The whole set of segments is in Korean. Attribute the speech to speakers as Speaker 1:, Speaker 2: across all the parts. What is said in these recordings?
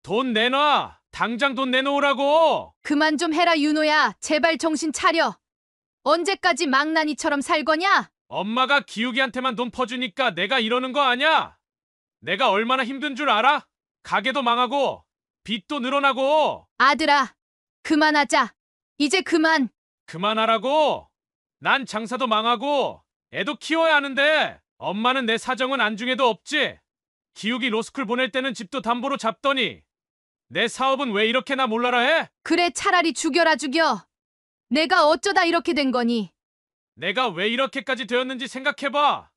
Speaker 1: 돈 내놔. 당장 돈 내놓으라고.
Speaker 2: 그만 좀 해라, 윤호야. 제발 정신 차려. 언제까지 망나니처럼 살 거냐?
Speaker 1: 엄마가 기욱이한테만 돈 퍼주니까 내가 이러는 거 아냐? 내가 얼마나 힘든 줄 알아? 가게도 망하고 빚도 늘어나고.
Speaker 2: 아들아, 그만하자. 이제 그만.
Speaker 1: 그만하라고. 난 장사도 망하고 애도 키워야 하는데 엄마는 내 사정은 안중에도 없지. 기욱이 로스쿨 보낼 때는 집도 담보로 잡더니 내 사업은 왜 이렇게나 몰라라 해?
Speaker 2: 그래, 차라리 죽여라, 죽여. 내가 어쩌다 이렇게 된 거니?
Speaker 1: 내가 왜 이렇게까지 되었는지 생각해봐.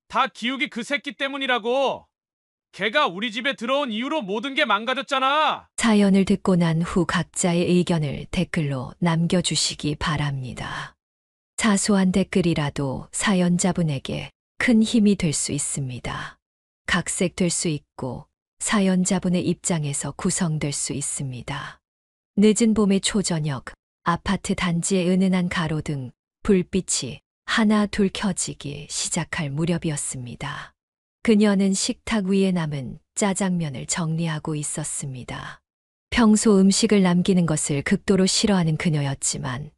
Speaker 1: 다 기욱이 그 새끼 때문이라고. 걔가 우리 집에 들어온 이후로 모든 게 망가졌잖아.
Speaker 3: 사연을 듣고 난 후 각자의 의견을 댓글로 남겨주시기 바랍니다. 사소한 댓글이라도 사연자분에게 큰 힘이 될 수 있습니다. 각색될 수 있고 사연자분의 입장에서 구성될 수 있습니다. 늦은 봄의 초저녁, 아파트 단지의 은은한 가로등, 불빛이 하나 둘 켜지기 시작할 무렵이었습니다. 그녀는 식탁 위에 남은 짜장면을 정리하고 있었습니다. 평소 음식을 남기는 것을 극도로 싫어하는 그녀였지만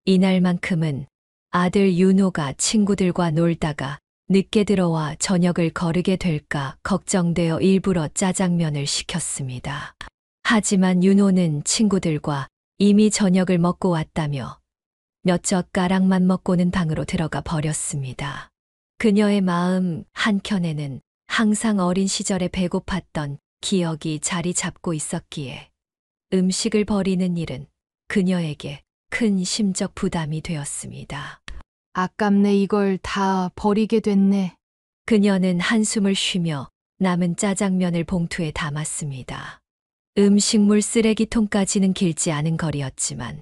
Speaker 3: 이날만큼은 아들 윤호가 친구들과 놀다가 늦게 들어와 저녁을 거르게 될까 걱정되어 일부러 짜장면을 시켰습니다. 하지만 윤호는 친구들과 이미 저녁을 먹고 왔다며 몇 젓가락만 먹고는 방으로 들어가 버렸습니다. 그녀의 마음 한켠에는 항상 어린 시절에 배고팠던 기억이 자리 잡고 있었기에 음식을 버리는 일은 그녀에게 큰 심적 부담이 되었습니다.
Speaker 2: 아깝네, 이걸 다 버리게 됐네.
Speaker 3: 그녀는 한숨을 쉬며 남은 짜장면을 봉투에 담았습니다. 음식물 쓰레기통까지는 길지 않은 거리였지만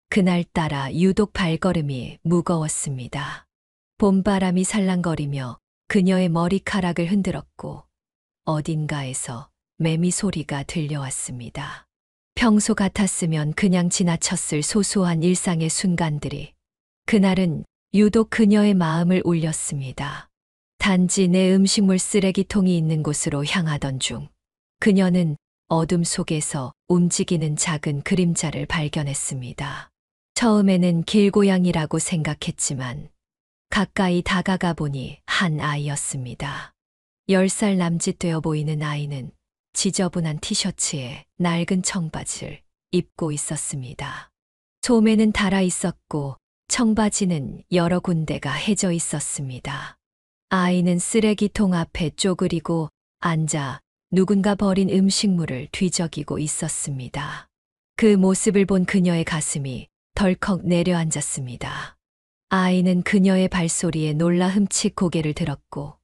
Speaker 3: 그날따라 유독 발걸음이 무거웠습니다. 봄바람이 살랑거리며 그녀의 머리카락을 흔들었고 어딘가에서 매미 소리가 들려왔습니다. 평소 같았으면 그냥 지나쳤을 소소한 일상의 순간들이 그날은 유독 그녀의 마음을 울렸습니다. 단지 내 음식물 쓰레기통이 있는 곳으로 향하던 중 그녀는 어둠 속에서 움직이는 작은 그림자를 발견했습니다. 처음에는 길고양이라고 생각했지만 가까이 다가가 보니 한 아이였습니다. 10살 남짓 되어 보이는 아이는 지저분한 티셔츠에 낡은 청바지를 입고 있었습니다. 소매는 닳아 있었고 청바지는 여러 군데가 해져 있었습니다. 아이는 쓰레기통 앞에 쪼그리고 앉아 누군가 버린 음식물을 뒤적이고 있었습니다. 그 모습을 본 그녀의 가슴이 덜컥 내려앉았습니다. 아이는 그녀의 발소리에 놀라 흠칫 고개를 들었고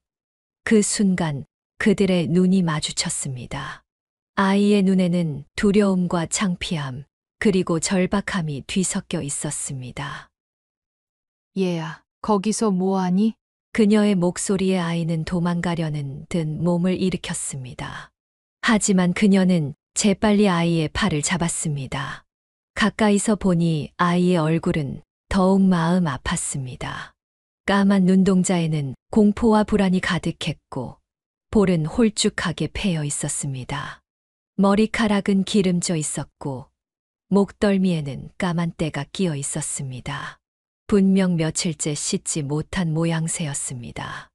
Speaker 3: 그 순간 그들의 눈이 마주쳤습니다. 아이의 눈에는 두려움과 창피함 그리고 절박함이 뒤섞여 있었습니다.
Speaker 2: 얘야, 거기서 뭐하니?
Speaker 3: 그녀의 목소리에 아이는 도망가려는 듯 몸을 일으켰습니다. 하지만 그녀는 재빨리 아이의 팔을 잡았습니다. 가까이서 보니 아이의 얼굴은 더욱 마음 아팠습니다. 까만 눈동자에는 공포와 불안이 가득했고 볼은 홀쭉하게 패여 있었습니다. 머리카락은 기름져 있었고 목덜미에는 까만 때가 끼어 있었습니다. 분명 며칠째 씻지 못한 모양새였습니다.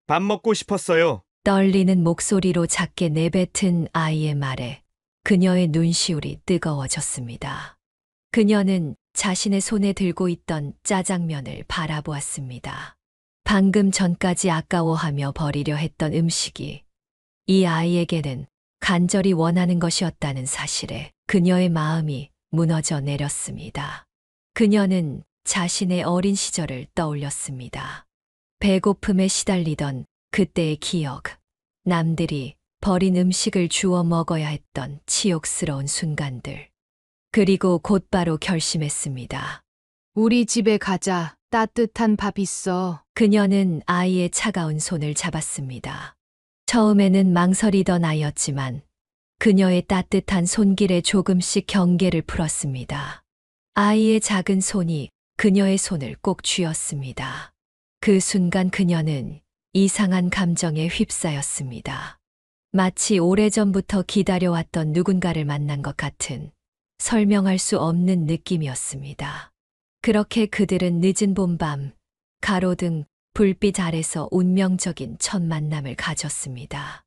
Speaker 4: 밥 먹고 싶었어요.
Speaker 3: 떨리는 목소리로 작게 내뱉은 아이의 말에 그녀의 눈시울이 뜨거워졌습니다. 그녀는 자신의 손에 들고 있던 짜장면을 바라보았습니다. 방금 전까지 아까워하며 버리려 했던 음식이 이 아이에게는 간절히 원하는 것이었다는 사실에 그녀의 마음이 무너져 내렸습니다. 그녀는 자신의 어린 시절을 떠올렸습니다. 배고픔에 시달리던 그때의 기억, 남들이 버린 음식을 주워 먹어야 했던 치욕스러운 순간들. 그리고 곧바로 결심했습니다.
Speaker 2: 우리 집에 가자. 따뜻한 밥 있어.
Speaker 3: 그녀는 아이의 차가운 손을 잡았습니다. 처음에는 망설이던 아이였지만 그녀의 따뜻한 손길에 조금씩 경계를 풀었습니다. 아이의 작은 손이 그녀의 손을 꼭 쥐었습니다. 그 순간 그녀는 이상한 감정에 휩싸였습니다. 마치 오래전부터 기다려왔던 누군가를 만난 것 같은 설명할 수 없는 느낌이었습니다. 그렇게 그들은 늦은 봄밤, 가로등, 불빛 아래서 운명적인 첫 만남을 가졌습니다.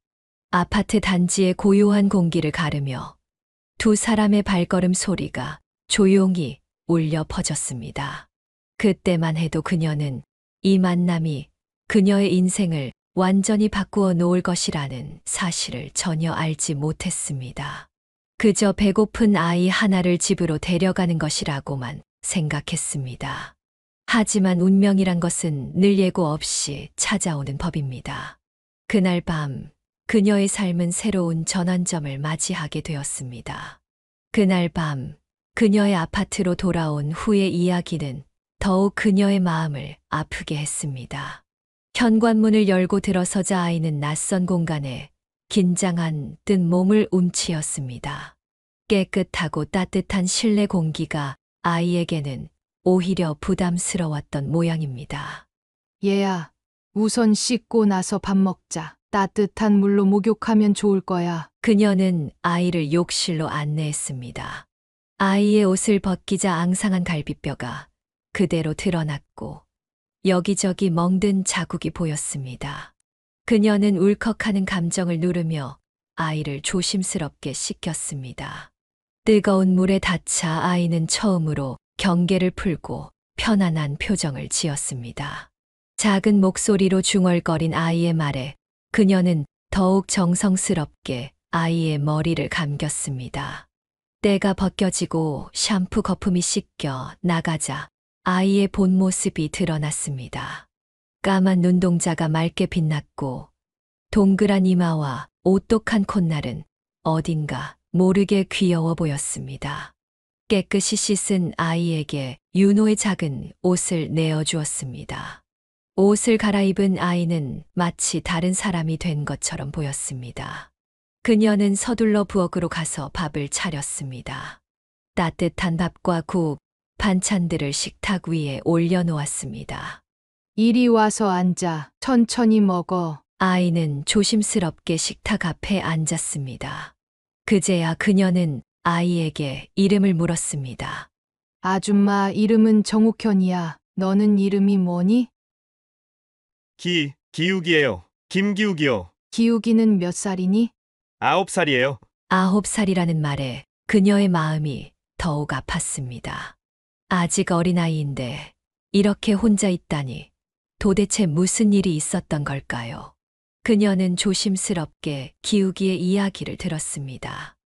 Speaker 3: 아파트 단지의 고요한 공기를 가르며 두 사람의 발걸음 소리가 조용히 울려 퍼졌습니다. 그때만 해도 그녀는 이 만남이 그녀의 인생을 완전히 바꾸어 놓을 것이라는 사실을 전혀 알지 못했습니다. 그저 배고픈 아이 하나를 집으로 데려가는 것이라고만 생각했습니다. 하지만 운명이란 것은 늘 예고 없이 찾아오는 법입니다. 그날 밤 그녀의 삶은 새로운 전환점을 맞이하게 되었습니다. 그날 밤 그녀의 아파트로 돌아온 후의 이야기는 더욱 그녀의 마음을 아프게 했습니다. 현관문을 열고 들어서자 아이는 낯선 공간에 긴장한 듯 몸을 움츠였습니다. 깨끗하고 따뜻한 실내 공기가 아이에게는 오히려 부담스러웠던 모양입니다.
Speaker 2: 얘야, 우선 씻고 나서 밥 먹자. 따뜻한 물로 목욕하면 좋을 거야.
Speaker 3: 그녀는 아이를 욕실로 안내했습니다. 아이의 옷을 벗기자 앙상한 갈비뼈가 그대로 드러났고 여기저기 멍든 자국이 보였습니다. 그녀는 울컥하는 감정을 누르며 아이를 조심스럽게 씻겼습니다. 뜨거운 물에 닿자 아이는 처음으로 경계를 풀고 편안한 표정을 지었습니다. 작은 목소리로 중얼거린 아이의 말에 그녀는 더욱 정성스럽게 아이의 머리를 감겼습니다. 때가 벗겨지고 샴푸 거품이 씻겨 나가자 아이의 본 모습이 드러났습니다. 까만 눈동자가 맑게 빛났고 동그란 이마와 오똑한 콧날은 어딘가 모르게 귀여워 보였습니다. 깨끗이 씻은 아이에게 윤호의 작은 옷을 내어주었습니다. 옷을 갈아입은 아이는 마치 다른 사람이 된 것처럼 보였습니다. 그녀는 서둘러 부엌으로 가서 밥을 차렸습니다. 따뜻한 밥과 국, 반찬들을 식탁 위에 올려놓았습니다.
Speaker 2: 이리 와서 앉아. 천천히 먹어.
Speaker 3: 아이는 조심스럽게 식탁 앞에 앉았습니다. 그제야 그녀는 아이에게 이름을 물었습니다.
Speaker 2: 아줌마 이름은 정욱현이야. 너는 이름이 뭐니?
Speaker 4: 기욱이에요. 김기욱이요.
Speaker 2: 기욱이는 몇 살이니?
Speaker 4: 9살이에요.
Speaker 3: 9살이라는 말에 그녀의 마음이 더욱 아팠습니다. 아직 어린아이인데 이렇게 혼자 있다니 도대체 무슨 일이 있었던 걸까요? 그녀는 조심스럽게 기욱이의 이야기를 들었습니다.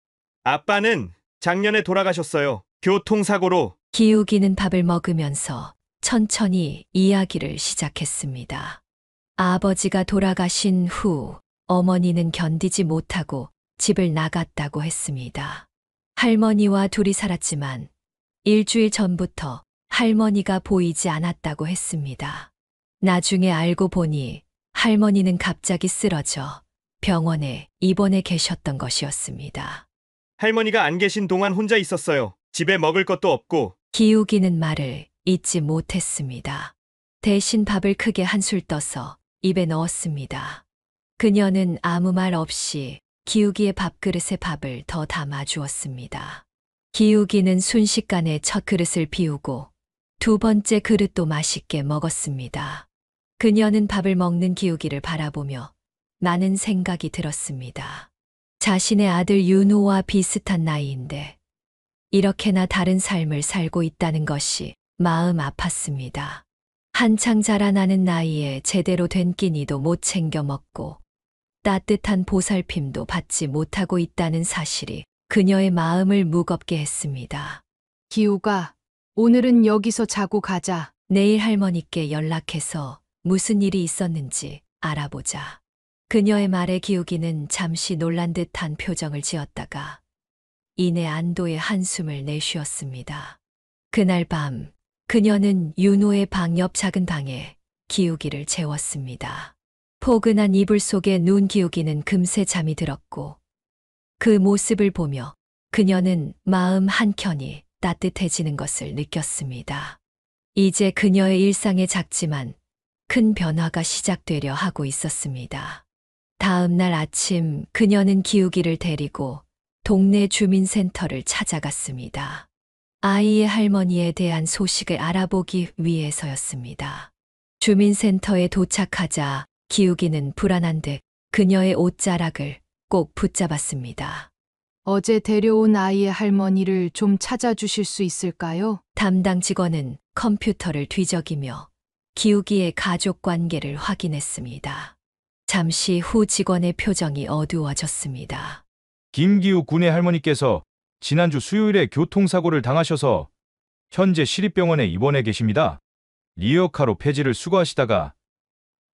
Speaker 4: 아빠는 작년에 돌아가셨어요. 교통사고로.
Speaker 3: 기욱이는 밥을 먹으면서 천천히 이야기를 시작했습니다. 아버지가 돌아가신 후 어머니는 견디지 못하고 집을 나갔다고 했습니다. 할머니와 둘이 살았지만 일주일 전부터 할머니가 보이지 않았다고 했습니다. 나중에 알고 보니 할머니는 갑자기 쓰러져 병원에 입원해 계셨던 것이었습니다.
Speaker 4: 할머니가 안 계신 동안 혼자 있었어요. 집에 먹을 것도 없고.
Speaker 3: 기욱이는 말을 잇지 못했습니다. 대신 밥을 크게 한술 떠서 입에 넣었습니다. 그녀는 아무 말 없이 기욱이의 밥그릇에 밥을 더 담아 주었습니다. 기욱이는 순식간에 첫 그릇을 비우고 두 번째 그릇도 맛있게 먹었습니다. 그녀는 밥을 먹는 기욱이를 바라보며 많은 생각이 들었습니다. 자신의 아들 윤호와 비슷한 나이인데 이렇게나 다른 삶을 살고 있다는 것이 마음 아팠습니다. 한창 자라나는 나이에 제대로 된 끼니도 못 챙겨 먹고 따뜻한 보살핌도 받지 못하고 있다는 사실이 그녀의 마음을 무겁게 했습니다.
Speaker 2: 기욱아, 오늘은 여기서 자고 가자.
Speaker 3: 내일 할머니께 연락해서 무슨 일이 있었는지 알아보자. 그녀의 말에 기욱이는 잠시 놀란 듯한 표정을 지었다가 이내 안도의 한숨을 내쉬었습니다. 그날 밤 그녀는 윤호의 방 옆 작은 방에 기욱이를 재웠습니다. 포근한 이불 속에 누운 기욱이는 금세 잠이 들었고 그 모습을 보며 그녀는 마음 한켠이 따뜻해지는 것을 느꼈습니다. 이제 그녀의 일상에 작지만 큰 변화가 시작되려 하고 있었습니다. 다음 날 아침 그녀는 기욱이를 데리고 동네 주민센터를 찾아갔습니다. 아이의 할머니에 대한 소식을 알아보기 위해서였습니다. 주민센터에 도착하자 기욱이는 불안한 듯 그녀의 옷자락을 꼭 붙잡았습니다.
Speaker 2: 어제 데려온 아이의 할머니를 좀 찾아주실 수 있을까요?
Speaker 3: 담당 직원은 컴퓨터를 뒤적이며 기욱이의 가족 관계를 확인했습니다. 잠시 후 직원의 표정이 어두워졌습니다.
Speaker 5: 김기욱 군의 할머니께서 지난주 수요일에 교통사고를 당하셔서 현재 시립병원에 입원해 계십니다. 리어카로 폐지를 수거하시다가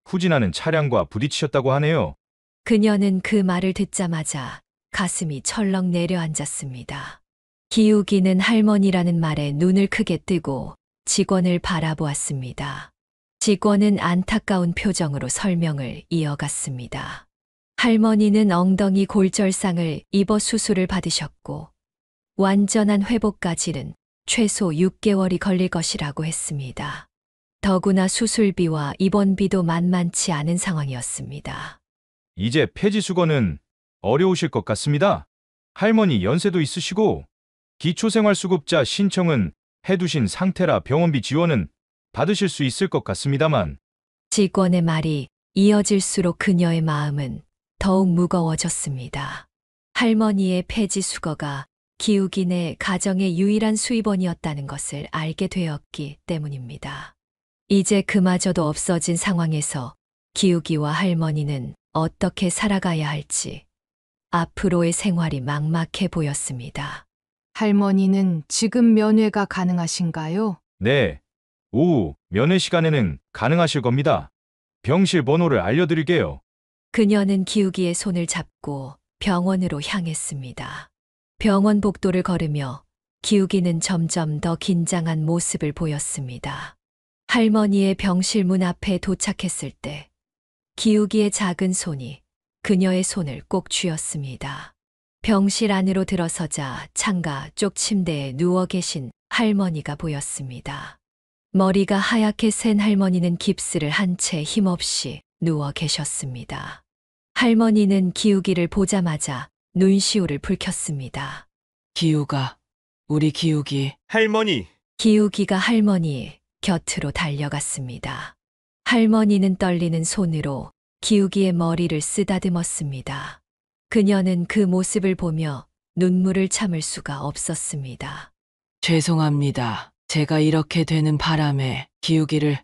Speaker 5: 후진하는 차량과 부딪히셨다고 하네요.
Speaker 3: 그녀는 그 말을 듣자마자 가슴이 철렁 내려앉았습니다. 기욱이는 할머니라는 말에 눈을 크게 뜨고 직원을 바라보았습니다. 직원은 안타까운 표정으로 설명을 이어갔습니다. 할머니는 엉덩이 골절상을 입어 수술을 받으셨고 완전한 회복까지는 최소 6개월이 걸릴 것이라고 했습니다. 더구나 수술비와 입원비도 만만치 않은 상황이었습니다.
Speaker 5: 이제 폐지 수거는 어려우실 것 같습니다. 할머니 연세도 있으시고 기초생활수급자 신청은 해두신 상태라 병원비 지원은 받으실 수 있을 것 같습니다만
Speaker 3: 직원의 말이 이어질수록 그녀의 마음은 더욱 무거워졌습니다. 할머니의 폐지 수거가 기욱이네 가정의 유일한 수입원이었다는 것을 알게 되었기 때문입니다. 이제 그마저도 없어진 상황에서 기욱이와 할머니는 어떻게 살아가야 할지 앞으로의 생활이 막막해 보였습니다.
Speaker 2: 할머니는 지금 면회가 가능하신가요?
Speaker 5: 네, 오후 면회 시간에는 가능하실 겁니다. 병실 번호를 알려드릴게요.
Speaker 3: 그녀는 기욱이의 손을 잡고 병원으로 향했습니다. 병원 복도를 걸으며 기욱이는 점점 더 긴장한 모습을 보였습니다. 할머니의 병실 문 앞에 도착했을 때 기욱이의 작은 손이 그녀의 손을 꼭 쥐었습니다. 병실 안으로 들어서자 창가 쪽 침대에 누워 계신 할머니가 보였습니다. 머리가 하얗게 센 할머니는 깁스를 한 채 힘없이 누워 계셨습니다. 할머니는 기욱이를 보자마자 눈시울을 붉혔습니다.
Speaker 6: 기우가, 우리 기욱이.
Speaker 4: 할머니,
Speaker 3: 기욱이가 할머니 곁으로 달려갔습니다. 할머니는 떨리는 손으로 기욱이의 머리를 쓰다듬었습니다. 그녀는 그 모습을 보며 눈물을 참을 수가 없었습니다.
Speaker 6: 죄송합니다. 제가 이렇게 되는 바람에 기우기를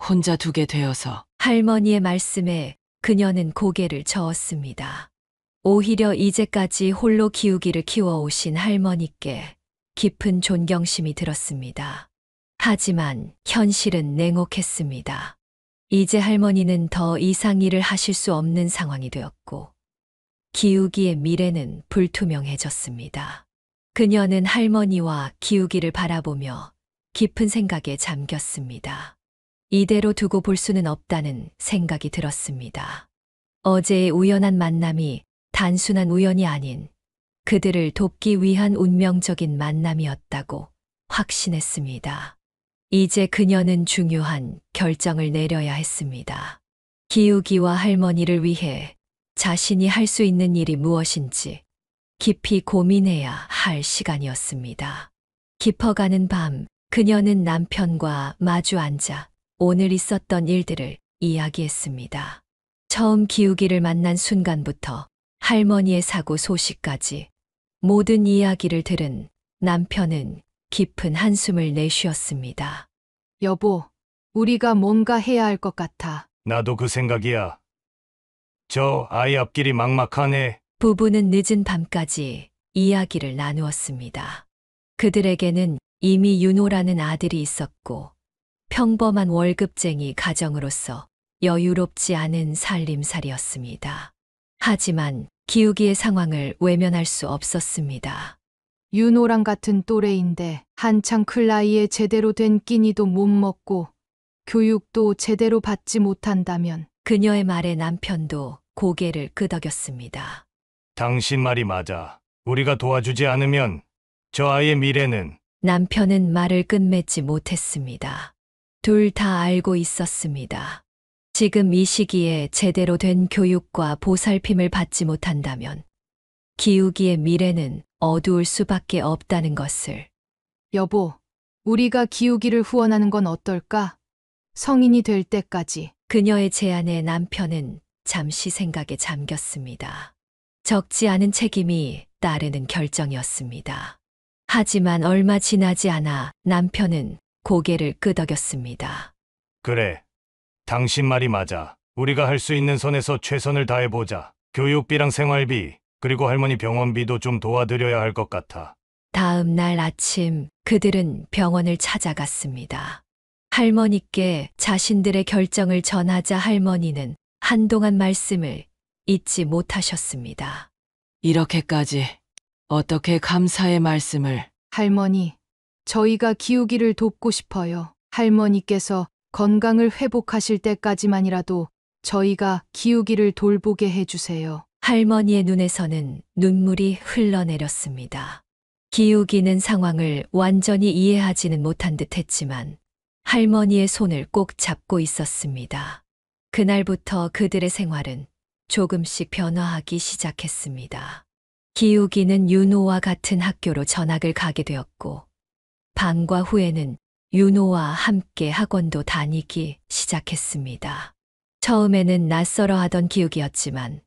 Speaker 6: 혼자 두게 되어서.
Speaker 3: 할머니의 말씀에 그녀는 고개를 저었습니다. 오히려 이제까지 홀로 기우기를 키워오신 할머니께 깊은 존경심이 들었습니다. 하지만 현실은 냉혹했습니다. 이제 할머니는 더 이상 일을 하실 수 없는 상황이 되었고 기우기의 미래는 불투명해졌습니다. 그녀는 할머니와 기우기를 바라보며 깊은 생각에 잠겼습니다. 이대로 두고 볼 수는 없다는 생각이 들었습니다. 어제의 우연한 만남이 단순한 우연이 아닌 그들을 돕기 위한 운명적인 만남이었다고 확신했습니다. 이제 그녀는 중요한 결정을 내려야 했습니다. 기우기와 할머니를 위해 자신이 할 수 있는 일이 무엇인지 깊이 고민해야 할 시간이었습니다. 깊어가는 밤, 그녀는 남편과 마주 앉아 오늘 있었던 일들을 이야기했습니다. 처음 기우기를 만난 순간부터 할머니의 사고 소식까지 모든 이야기를 들은 남편은 깊은 한숨을 내쉬었습니다.
Speaker 2: 여보, 우리가 뭔가 해야 할 것 같아.
Speaker 1: 나도 그 생각이야. 저 아이 앞길이 막막하네.
Speaker 3: 부부는 늦은 밤까지 이야기를 나누었습니다. 그들에게는 이미 윤호라는 아들이 있었고 평범한 월급쟁이 가정으로서 여유롭지 않은 살림살이였습니다. 하지만 기우기의 상황을 외면할 수 없었습니다.
Speaker 2: 윤호랑 같은 또래인데 한창 클 나이에 제대로 된 끼니도 못 먹고 교육도 제대로 받지 못한다면
Speaker 3: 그녀의 말에 남편도 고개를 끄덕였습니다.
Speaker 1: 당신 말이 맞아. 우리가 도와주지 않으면 저 아이의 미래는.
Speaker 3: 남편은 말을 끝맺지 못했습니다. 둘 다 알고 있었습니다. 지금 이 시기에 제대로 된 교육과 보살핌을 받지 못한다면 기욱이의 미래는 어두울 수밖에 없다는 것을.
Speaker 2: 여보, 우리가 기우기를 후원하는 건 어떨까? 성인이 될 때까지.
Speaker 3: 그녀의 제안에 남편은 잠시 생각에 잠겼습니다. 적지 않은 책임이 따르는 결정이었습니다. 하지만 얼마 지나지 않아 남편은 고개를 끄덕였습니다.
Speaker 7: 그래. 당신 말이 맞아. 우리가 할 수 있는 선에서 최선을 다해보자. 교육비랑 생활비, 그리고 할머니 병원비도 좀 도와드려야 할 것 같아.
Speaker 3: 다음 날 아침 그들은 병원을 찾아갔습니다. 할머니께 자신들의 결정을 전하자 할머니는 한동안 말씀을 잊지 못하셨습니다.
Speaker 6: 이렇게까지 어떻게 감사의 말씀을.
Speaker 2: 할머니, 저희가 기우기를 돕고 싶어요. 할머니께서 건강을 회복하실 때까지만이라도 저희가 기우기를 돌보게 해주세요.
Speaker 3: 할머니의 눈에서는 눈물이 흘러내렸습니다. 기욱이는 상황을 완전히 이해하지는 못한 듯 했지만 할머니의 손을 꼭 잡고 있었습니다. 그날부터 그들의 생활은 조금씩 변화하기 시작했습니다. 기욱이는 윤호와 같은 학교로 전학을 가게 되었고, 방과 후에는 윤호와 함께 학원도 다니기 시작했습니다. 처음에는 낯설어 하던 기욱이었지만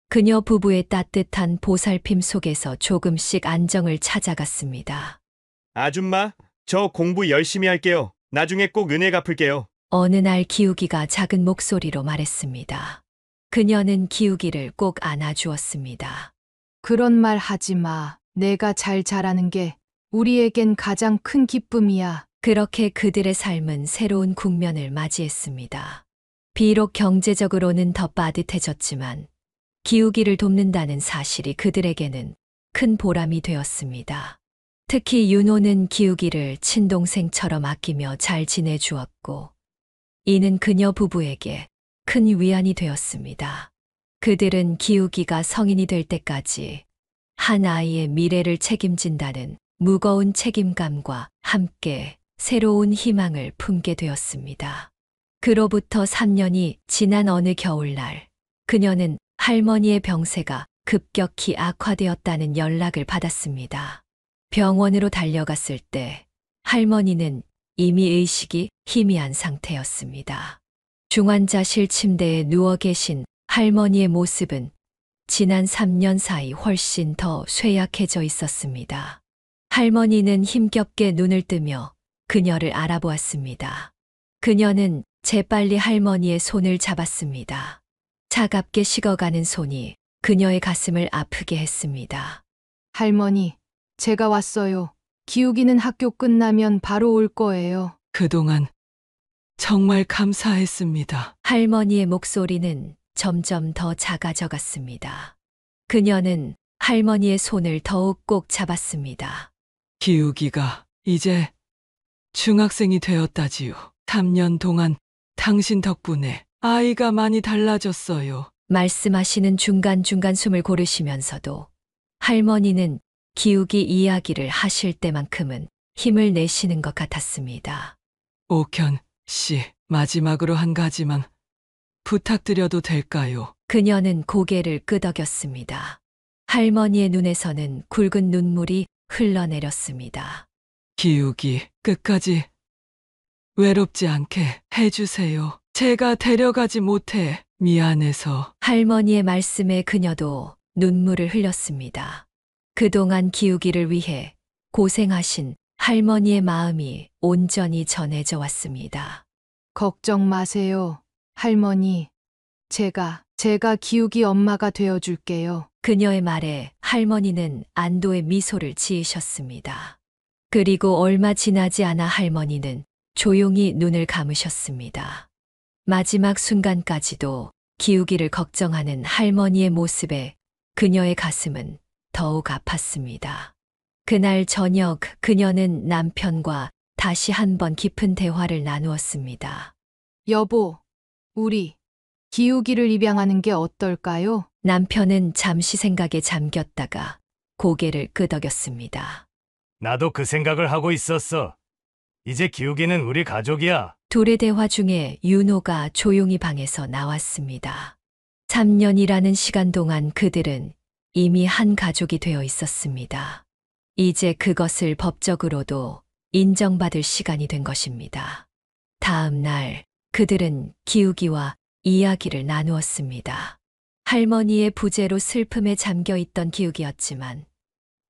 Speaker 3: 그녀 부부의 따뜻한 보살핌 속에서 조금씩 안정을 찾아갔습니다.
Speaker 4: 아줌마, 저 공부 열심히 할게요. 나중에 꼭 은혜 갚을게요.
Speaker 3: 어느 날 기욱이가 작은 목소리로 말했습니다. 그녀는 기욱이를 꼭 안아주었습니다.
Speaker 2: 그런 말 하지 마. 내가 잘 자라는 게 우리에겐 가장 큰 기쁨이야.
Speaker 3: 그렇게 그들의 삶은 새로운 국면을 맞이했습니다. 비록 경제적으로는 더 빠듯해졌지만 기우기를 돕는다는 사실이 그들에게는 큰 보람이 되었습니다. 특히 윤호는 기우기를 친동생처럼 아끼며 잘 지내주었고, 이는 그녀 부부에게 큰 위안이 되었습니다. 그들은 기우기가 성인이 될 때까지 한 아이의 미래를 책임진다는 무거운 책임감과 함께 새로운 희망을 품게 되었습니다. 그로부터 3년이 지난 어느 겨울날, 그녀는 할머니의 병세가 급격히 악화되었다는 연락을 받았습니다. 병원으로 달려갔을 때 할머니는 이미 의식이 희미한 상태였습니다. 중환자실 침대에 누워 계신 할머니의 모습은 지난 3년 사이 훨씬 더 쇠약해져 있었습니다. 할머니는 힘겹게 눈을 뜨며 그녀를 알아보았습니다. 그녀는 재빨리 할머니의 손을 잡았습니다. 차갑게 식어가는 손이 그녀의 가슴을 아프게 했습니다.
Speaker 2: 할머니, 제가 왔어요. 기우기는 학교 끝나면 바로 올 거예요.
Speaker 6: 그동안 정말 감사했습니다.
Speaker 3: 할머니의 목소리는 점점 더 작아져 갔습니다. 그녀는 할머니의 손을 더욱 꼭 잡았습니다.
Speaker 6: 기우기가 이제 중학생이 되었다지요. 3년 동안 당신 덕분에 아이가 많이 달라졌어요.
Speaker 3: 말씀하시는 중간중간 숨을 고르시면서도 할머니는 기욱이 이야기를 하실 때만큼은 힘을 내시는 것 같았습니다.
Speaker 6: 옥현 씨, 마지막으로 한 가지만 부탁드려도 될까요?
Speaker 3: 그녀는 고개를 끄덕였습니다. 할머니의 눈에서는 굵은 눈물이 흘러내렸습니다.
Speaker 6: 기욱이 끝까지 외롭지 않게 해주세요. 제가 데려가지 못해 미안해서.
Speaker 3: 할머니의 말씀에 그녀도 눈물을 흘렸습니다. 그동안 기우기를 위해 고생하신 할머니의 마음이 온전히 전해져 왔습니다.
Speaker 2: 걱정 마세요. 할머니, 제가 기우기 엄마가 되어줄게요.
Speaker 3: 그녀의 말에 할머니는 안도의 미소를 지으셨습니다. 그리고 얼마 지나지 않아 할머니는 조용히 눈을 감으셨습니다. 마지막 순간까지도 기우기를 걱정하는 할머니의 모습에 그녀의 가슴은 더욱 아팠습니다. 그날 저녁 그녀는 남편과 다시 한번 깊은 대화를 나누었습니다.
Speaker 2: 여보, 우리 기우기를 입양하는 게 어떨까요?
Speaker 3: 남편은 잠시 생각에 잠겼다가 고개를 끄덕였습니다.
Speaker 7: 나도 그 생각을 하고 있었어. 이제 기욱이는 우리 가족이야.
Speaker 3: 둘의 대화 중에 윤호가 조용히 방에서 나왔습니다. 3년이라는 시간 동안 그들은 이미 한 가족이 되어 있었습니다. 이제 그것을 법적으로도 인정받을 시간이 된 것입니다. 다음 날 그들은 기욱이와 이야기를 나누었습니다. 할머니의 부재로 슬픔에 잠겨 있던 기욱이었지만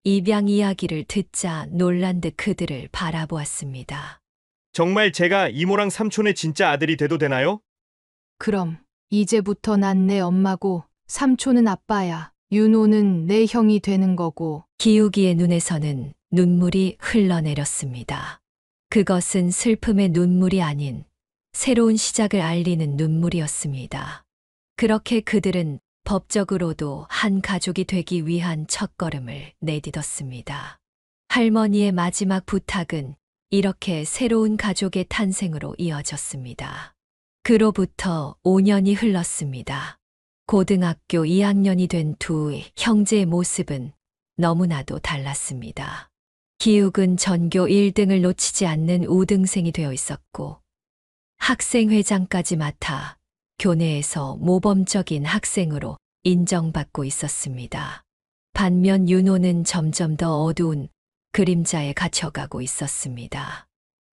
Speaker 3: 입양 이야기를 듣자 놀란 듯 그들을 바라보았습니다.
Speaker 4: 정말 제가 이모랑 삼촌의 진짜 아들이 돼도 되나요?
Speaker 2: 그럼 이제부터 난 내 엄마고 삼촌은 아빠야. 윤호는 내 형이 되는 거고.
Speaker 3: 기욱이의 눈에서는 눈물이 흘러내렸습니다. 그것은 슬픔의 눈물이 아닌 새로운 시작을 알리는 눈물이었습니다. 그렇게 그들은 법적으로도 한 가족이 되기 위한 첫걸음을 내딛었습니다. 할머니의 마지막 부탁은 이렇게 새로운 가족의 탄생으로 이어졌습니다. 그로부터 5년이 흘렀습니다. 고등학교 2학년이 된 두 형제의 모습은 너무나도 달랐습니다. 기욱은 전교 1등을 놓치지 않는 우등생이 되어 있었고 학생회장까지 맡아 교내에서 모범적인 학생으로 인정받고 있었습니다. 반면 윤호는 점점 더 어두운 그림자에 갇혀가고 있었습니다.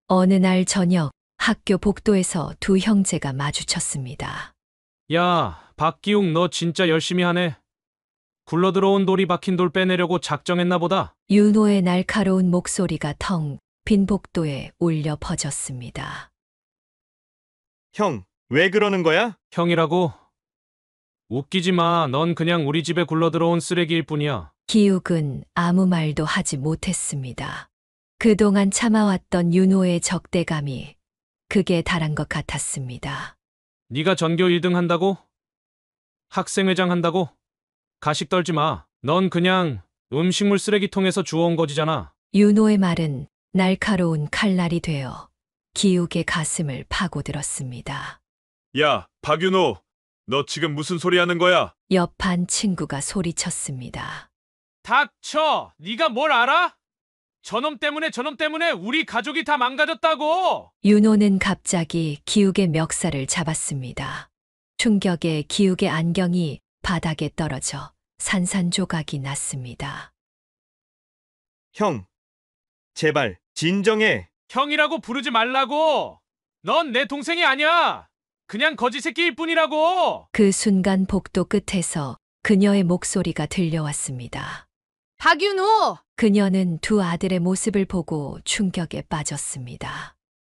Speaker 3: 어느 날 저녁 학교 복도에서 두 형제가 마주쳤습니다.
Speaker 1: 야, 박기욱 너 진짜 열심히 하네. 굴러들어온 돌이 박힌 돌 빼내려고 작정했나 보다.
Speaker 3: 윤호의 날카로운 목소리가 텅 빈 복도에 울려 퍼졌습니다.
Speaker 4: 형, 왜 그러는 거야?
Speaker 1: 형이라고? 웃기지 마. 넌 그냥 우리 집에 굴러들어온 쓰레기일 뿐이야.
Speaker 3: 기욱은 아무 말도 하지 못했습니다. 그동안 참아왔던 윤호의 적대감이 극에 달한 것 같았습니다.
Speaker 1: 네가 전교 1등 한다고? 학생회장 한다고? 가식 떨지 마. 넌 그냥 음식물 쓰레기통에서 주워온 거지잖아.
Speaker 3: 윤호의 말은 날카로운 칼날이 되어 기욱의 가슴을 파고들었습니다.
Speaker 8: 야, 박윤호, 너 지금 무슨 소리 하는 거야?
Speaker 3: 옆반 친구가 소리쳤습니다.
Speaker 1: 닥쳐! 네가 뭘 알아? 저놈 때문에 우리 가족이 다 망가졌다고!
Speaker 3: 윤호는 갑자기 기욱의 멱살을 잡았습니다. 충격에 기욱의 안경이 바닥에 떨어져 산산조각이 났습니다.
Speaker 4: 형, 제발 진정해.
Speaker 1: 형이라고 부르지 말라고! 넌 내 동생이 아니야! 그냥 거지 새끼일 뿐이라고!
Speaker 3: 그 순간 복도 끝에서 그녀의 목소리가 들려왔습니다.
Speaker 2: 박윤호!
Speaker 3: 그녀는 두 아들의 모습을 보고 충격에 빠졌습니다.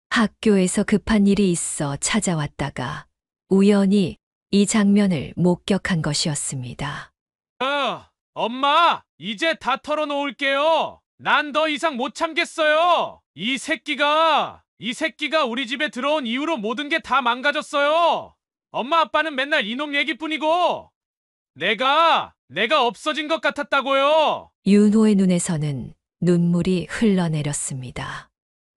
Speaker 3: 학교에서 급한 일이 있어 찾아왔다가 우연히 이 장면을 목격한 것이었습니다.
Speaker 1: 엄마! 이제 다 털어놓을게요! 난 더 이상 못 참겠어요! 이 새끼가 우리 집에 들어온 이후로 모든 게 다 망가졌어요! 엄마 아빠는 맨날 이놈 얘기뿐이고 내가 없어진 것 같았다고요!
Speaker 3: 윤호의 눈에서는 눈물이 흘러내렸습니다.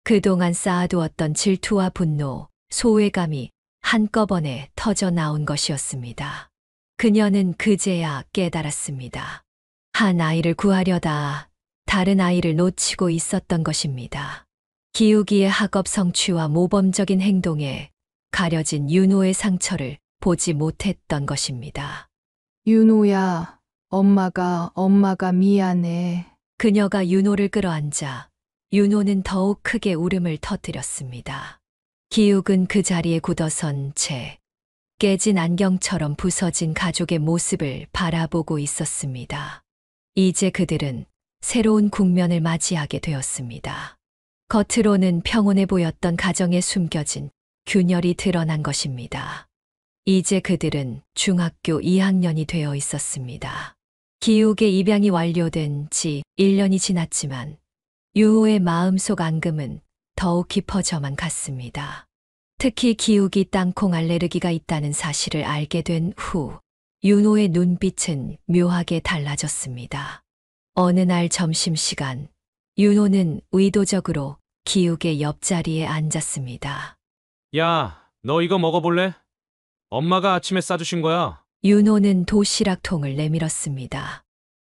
Speaker 3: 그동안 쌓아두었던 질투와 분노, 소외감이 한꺼번에 터져 나온 것이었습니다. 그녀는 그제야 깨달았습니다. 한 아이를 구하려다 다른 아이를 놓치고 있었던 것입니다. 기욱이의 학업 성취와 모범적인 행동에 가려진 윤호의 상처를 보지 못했던 것입니다.
Speaker 2: 윤호야, 엄마가 미안해.
Speaker 3: 그녀가 윤호를 끌어안자 윤호는 더욱 크게 울음을 터뜨렸습니다. 기욱은 그 자리에 굳어선 채 깨진 안경처럼 부서진 가족의 모습을 바라보고 있었습니다. 이제 그들은 새로운 국면을 맞이하게 되었습니다. 겉으로는 평온해 보였던 가정에 숨겨진 균열이 드러난 것입니다. 이제 그들은 중학교 2학년이 되어 있었습니다. 기욱의 입양이 완료된 지 1년이 지났지만 유호의 마음속 앙금은 더욱 깊어져만 갔습니다. 특히 기욱이 땅콩 알레르기가 있다는 사실을 알게 된 후 윤호의 눈빛은 묘하게 달라졌습니다. 어느 날 점심시간 윤호는 의도적으로 기욱의 옆자리에 앉았습니다.
Speaker 1: 야, 너 이거 먹어볼래? 엄마가 아침에 싸주신 거야.
Speaker 3: 윤호는 도시락통을 내밀었습니다.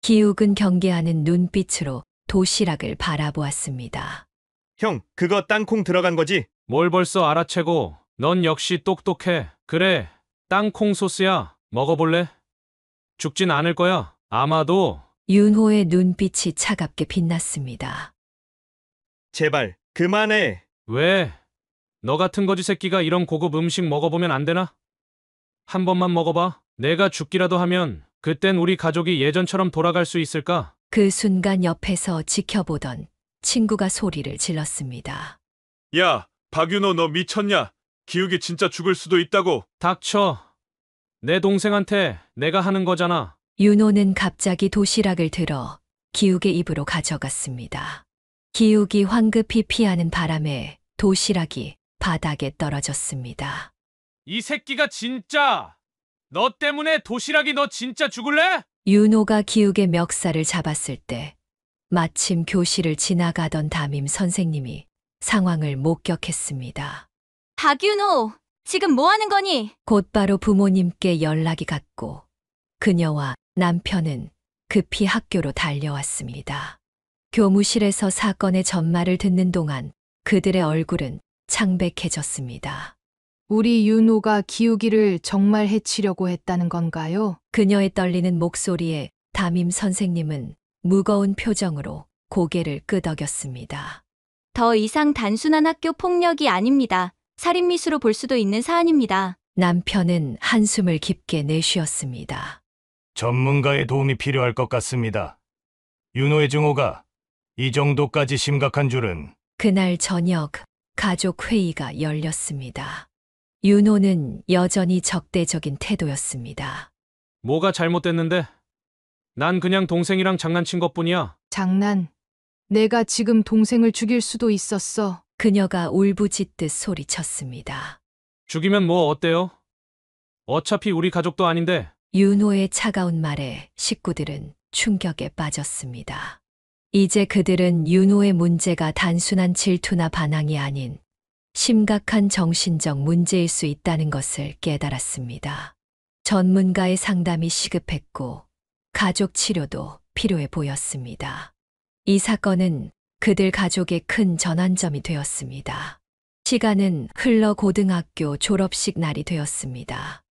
Speaker 3: 기욱은 경계하는 눈빛으로 도시락을 바라보았습니다.
Speaker 4: 형, 그거 땅콩 들어간 거지?
Speaker 1: 뭘 벌써 알아채고, 넌 역시 똑똑해. 그래, 땅콩 소스야. 먹어볼래? 죽진 않을 거야. 아마도.
Speaker 3: 윤호의 눈빛이 차갑게 빛났습니다.
Speaker 4: 제발 그만해.
Speaker 1: 왜? 너 같은 거지 새끼가 이런 고급 음식 먹어보면 안 되나? 한 번만 먹어봐. 내가 죽기라도 하면 그땐 우리 가족이 예전처럼 돌아갈 수 있을까?
Speaker 3: 그 순간 옆에서 지켜보던 친구가 소리를 질렀습니다.
Speaker 8: 야, 박윤호 너 미쳤냐? 기욱이 진짜 죽을 수도 있다고.
Speaker 1: 닥쳐. 내 동생한테 내가 하는 거잖아.
Speaker 3: 윤호는 갑자기 도시락을 들어 기욱의 입으로 가져갔습니다. 기욱이 황급히 피하는 바람에 도시락이 바닥에 떨어졌습니다.
Speaker 1: 이 새끼가 진짜. 너 때문에 도시락이 너 진짜 죽을래?
Speaker 3: 윤호가 기욱의 멱살을 잡았을 때 마침 교실을 지나가던 담임 선생님이 상황을 목격했습니다.
Speaker 9: 박윤호, 지금 뭐 하는 거니?
Speaker 3: 곧바로 부모님께 연락이 갔고 그녀와 남편은 급히 학교로 달려왔습니다. 교무실에서 사건의 전말을 듣는 동안 그들의 얼굴은 창백해졌습니다.
Speaker 2: 우리 윤호가 기욱이를 정말 해치려고 했다는 건가요?
Speaker 3: 그녀의 떨리는 목소리에 담임 선생님은 무거운 표정으로 고개를 끄덕였습니다.
Speaker 9: 더 이상 단순한 학교 폭력이 아닙니다. 살인미수로 볼 수도 있는 사안입니다.
Speaker 3: 남편은 한숨을 깊게 내쉬었습니다.
Speaker 7: 전문가의 도움이 필요할 것 같습니다. 윤호의 증오가 이 정도까지 심각한 줄은.
Speaker 3: 그날 저녁 가족 회의가 열렸습니다. 윤호는 여전히 적대적인 태도였습니다.
Speaker 1: 뭐가 잘못됐는데? 난 그냥 동생이랑 장난친 것뿐이야.
Speaker 2: 장난. 내가 지금 동생을 죽일 수도 있었어.
Speaker 3: 그녀가 울부짖듯 소리쳤습니다.
Speaker 1: 죽이면 뭐 어때요? 어차피 우리 가족도 아닌데.
Speaker 3: 윤호의 차가운 말에 식구들은 충격에 빠졌습니다. 이제 그들은 윤호의 문제가 단순한 질투나 반항이 아닌 심각한 정신적 문제일 수 있다는 것을 깨달았습니다. 전문가의 상담이 시급했고 가족 치료도 필요해 보였습니다. 이 사건은 그들 가족의 큰 전환점이 되었습니다. 시간은 흘러 고등학교 졸업식 날이 되었습니다.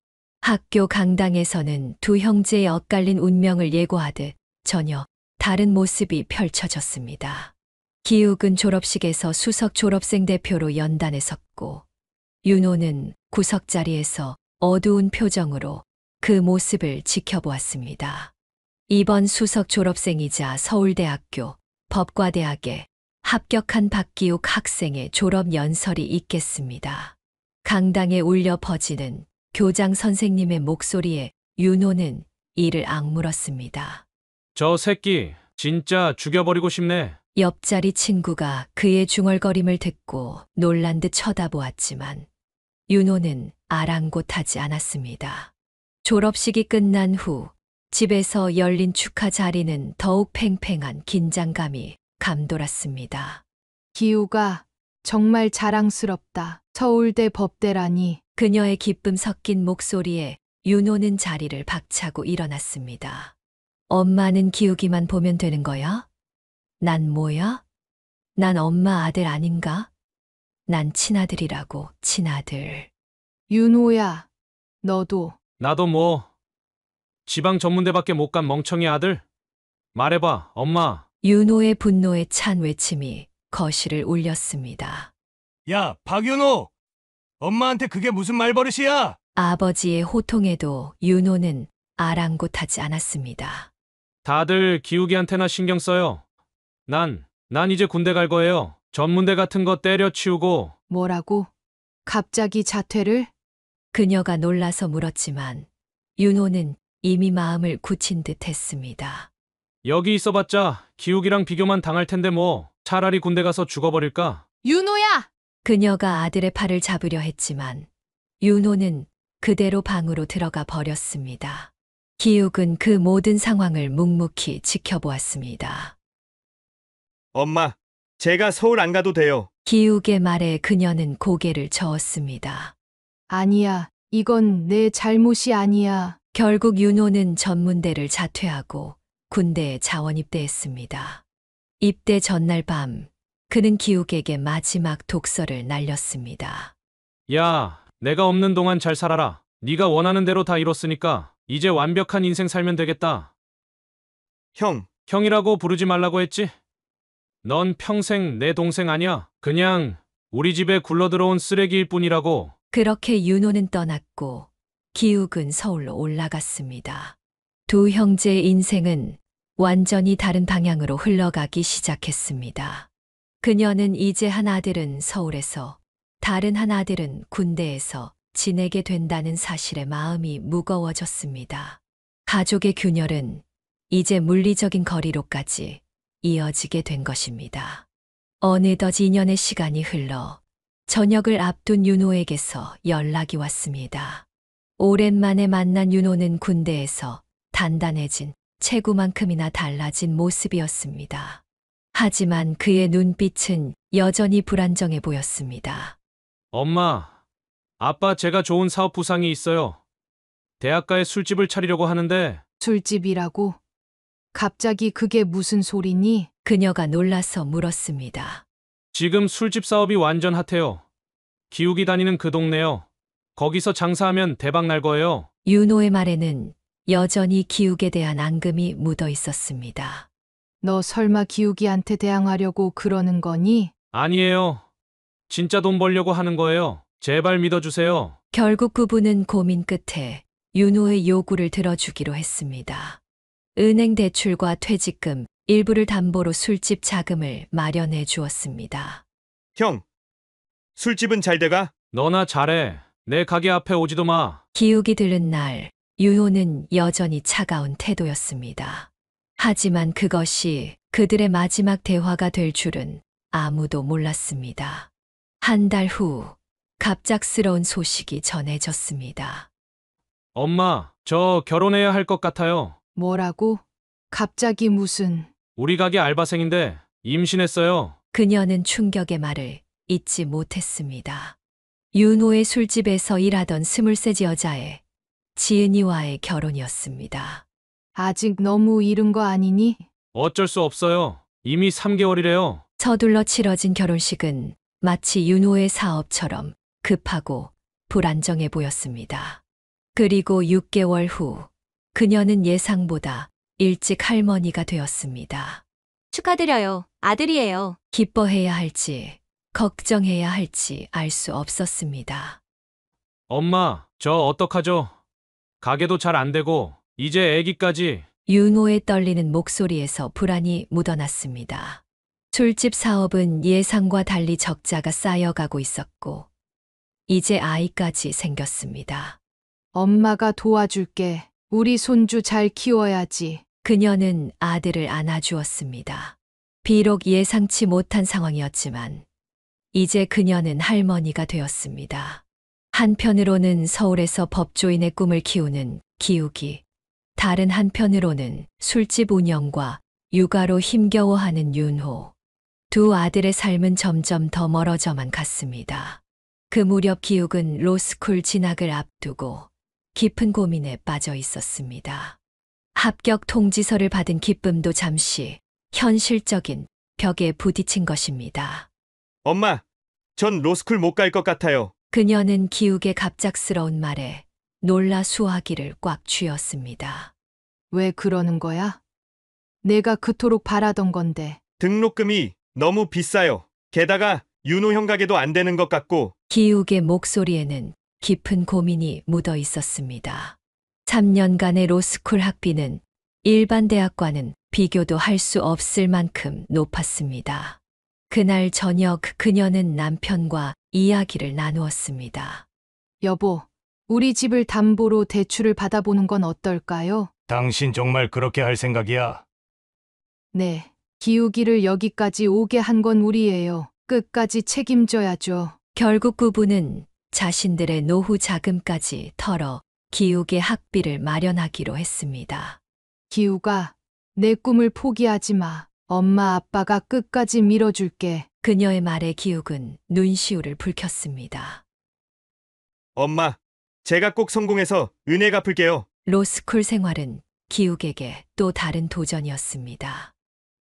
Speaker 3: 학교 강당에서는 두 형제의 엇갈린 운명을 예고하듯 전혀 다른 모습이 펼쳐졌습니다. 기욱은 졸업식에서 수석 졸업생 대표로 연단에 섰고 윤호는 구석자리에서 어두운 표정으로 그 모습을 지켜보았습니다. 이번 수석 졸업생이자 서울대학교 법과대학에 합격한 박기욱 학생의 졸업 연설이 있겠습니다. 강당에 울려 퍼지는 교장 선생님의 목소리에 윤호는 이를 악물었습니다.
Speaker 1: 저 새끼 진짜 죽여버리고 싶네.
Speaker 3: 옆자리 친구가 그의 중얼거림을 듣고 놀란 듯 쳐다보았지만 윤호는 아랑곳하지 않았습니다. 졸업식이 끝난 후 집에서 열린 축하 자리는 더욱 팽팽한 긴장감이 감돌았습니다.
Speaker 2: 기우가 정말 자랑스럽다. 서울대 법대라니.
Speaker 3: 그녀의 기쁨 섞인 목소리에 윤호는 자리를 박차고 일어났습니다. 엄마는 기우기만 보면 되는 거야? 난 뭐야? 난 엄마 아들 아닌가? 난 친아들이라고, 친아들.
Speaker 2: 윤호야, 너도.
Speaker 1: 나도 뭐 지방 전문대밖에 못 간 멍청이 아들? 말해봐, 엄마.
Speaker 3: 윤호의 분노에 찬 외침이 거실을 울렸습니다.
Speaker 7: 야, 박윤호! 엄마한테 그게 무슨 말버릇이야?
Speaker 3: 아버지의 호통에도 윤호는 아랑곳하지 않았습니다.
Speaker 1: 다들 기욱이한테나 신경 써요. 난 이제 군대 갈 거예요. 전문대 같은 거 때려치우고.
Speaker 2: 뭐라고? 갑자기 자퇴를?
Speaker 3: 그녀가 놀라서 물었지만 윤호는 이미 마음을 굳힌 듯 했습니다.
Speaker 1: 여기 있어봤자 기욱이랑 비교만 당할 텐데 뭐 차라리 군대 가서 죽어버릴까?
Speaker 2: 윤호야!
Speaker 3: 그녀가 아들의 팔을 잡으려 했지만 윤호는 그대로 방으로 들어가 버렸습니다. 기욱은 그 모든 상황을 묵묵히 지켜보았습니다.
Speaker 4: 엄마, 제가 서울 안 가도 돼요.
Speaker 3: 기욱의 말에 그녀는 고개를 저었습니다.
Speaker 2: 아니야. 이건 내 잘못이 아니야.
Speaker 3: 결국 윤호는 전문대를 자퇴하고 군대에 자원 입대했습니다. 입대 전날 밤 그는 기욱에게 마지막 독서를 날렸습니다.
Speaker 1: 야, 내가 없는 동안 잘 살아라. 네가 원하는 대로 다 이뤘으니까 이제 완벽한 인생 살면 되겠다.
Speaker 4: 형,
Speaker 1: 형이라고 부르지 말라고 했지? 넌 평생 내 동생 아니야. 그냥 우리 집에 굴러들어온 쓰레기일 뿐이라고.
Speaker 3: 그렇게 윤호는 떠났고 기욱은 서울로 올라갔습니다. 두 형제의 인생은 완전히 다른 방향으로 흘러가기 시작했습니다. 그녀는 이제 한 아들은 서울에서, 다른 한 아들은 군대에서 지내게 된다는 사실에 마음이 무거워졌습니다. 가족의 균열은 이제 물리적인 거리로까지 이어지게 된 것입니다. 어느덧 2년의 시간이 흘러 저녁을 앞둔 윤호에게서 연락이 왔습니다. 오랜만에 만난 윤호는 군대에서 단단해진 체구만큼이나 달라진 모습이었습니다. 하지만 그의 눈빛은 여전히 불안정해 보였습니다.
Speaker 1: 엄마, 아빠 제가 좋은 사업 부상이 있어요. 대학가에 술집을 차리려고 하는데
Speaker 2: 술집이라고? 갑자기 그게 무슨 소리니?
Speaker 3: 그녀가 놀라서 물었습니다.
Speaker 1: 지금 술집 사업이 완전 핫해요. 기욱이 다니는 그 동네요. 거기서 장사하면 대박 날 거예요.
Speaker 3: 윤호의 말에는 여전히 기욱에 대한 앙금이 묻어 있었습니다.
Speaker 2: 너 설마 기욱이한테 대항하려고 그러는 거니?
Speaker 1: 아니에요. 진짜 돈 벌려고 하는 거예요. 제발 믿어주세요.
Speaker 3: 결국 그분은 고민 끝에 윤호의 요구를 들어주기로 했습니다. 은행 대출과 퇴직금 일부를 담보로 술집 자금을 마련해 주었습니다.
Speaker 4: 형. 술집은 잘 돼가?
Speaker 1: 너나 잘해. 내 가게 앞에 오지도 마.
Speaker 3: 기욱이 들은 날 윤호는 여전히 차가운 태도였습니다. 하지만 그것이 그들의 마지막 대화가 될 줄은 아무도 몰랐습니다. 한 달 후 갑작스러운 소식이 전해졌습니다.
Speaker 1: 엄마, 저 결혼해야 할 것 같아요.
Speaker 2: 뭐라고? 갑자기 무슨...
Speaker 1: 우리 가게 알바생인데 임신했어요.
Speaker 3: 그녀는 충격의 말을 잊지 못했습니다. 윤호의 술집에서 일하던 23세 여자의 지은이와의 결혼이었습니다.
Speaker 2: 아직 너무 이른 거 아니니?
Speaker 1: 어쩔 수 없어요. 이미 3개월이래요.
Speaker 3: 서둘러 치러진 결혼식은 마치 윤호의 사업처럼 급하고 불안정해 보였습니다. 그리고 6개월 후 그녀는 예상보다 일찍 할머니가 되었습니다.
Speaker 9: 축하드려요. 아들이에요.
Speaker 3: 기뻐해야 할지 걱정해야 할지 알 수 없었습니다.
Speaker 1: 엄마, 저 어떡하죠? 가게도 잘 안 되고 이제 애기까지.
Speaker 3: 윤호의 떨리는 목소리에서 불안이 묻어났습니다. 술집 사업은 예상과 달리 적자가 쌓여가고 있었고 이제 아이까지 생겼습니다.
Speaker 2: 엄마가 도와줄게. 우리 손주 잘 키워야지.
Speaker 3: 그녀는 아들을 안아주었습니다. 비록 예상치 못한 상황이었지만 이제 그녀는 할머니가 되었습니다. 한편으로는 서울에서 법조인의 꿈을 키우는 기욱이, 다른 한편으로는 술집 운영과 육아로 힘겨워하는 윤호. 두 아들의 삶은 점점 더 멀어져만 갔습니다. 그 무렵 기욱은 로스쿨 진학을 앞두고 깊은 고민에 빠져 있었습니다. 합격 통지서를 받은 기쁨도 잠시 현실적인 벽에 부딪힌 것입니다.
Speaker 4: 엄마, 전 로스쿨 못 갈 것 같아요.
Speaker 3: 그녀는 기욱의 갑작스러운 말에 놀라 수화기를 꽉 쥐었습니다.
Speaker 2: 왜 그러는 거야? 내가 그토록 바라던 건데.
Speaker 4: 등록금이 너무 비싸요. 게다가 윤호 형 가게도 안 되는 것 같고.
Speaker 3: 기욱의 목소리에는 깊은 고민이 묻어 있었습니다. 3년간의 로스쿨 학비는 일반 대학과는 비교도 할 수 없을 만큼 높았습니다. 그날 저녁 그녀는 남편과 이야기를 나누었습니다.
Speaker 2: 여보, 우리 집을 담보로 대출을 받아보는 건 어떨까요?
Speaker 7: 당신 정말 그렇게 할 생각이야?
Speaker 2: 네. 기욱이를 여기까지 오게 한 건 우리예요. 끝까지 책임져야죠.
Speaker 3: 결국 부부는 자신들의 노후 자금까지 털어 기욱의 학비를 마련하기로 했습니다.
Speaker 2: 기욱아, 내 꿈을 포기하지 마. 엄마 아빠가 끝까지 밀어줄게.
Speaker 3: 그녀의 말에 기욱은 눈시울을 붉혔습니다.
Speaker 4: 엄마, 제가 꼭 성공해서 은혜 갚을게요.
Speaker 3: 로스쿨 생활은 기욱에게 또 다른 도전이었습니다.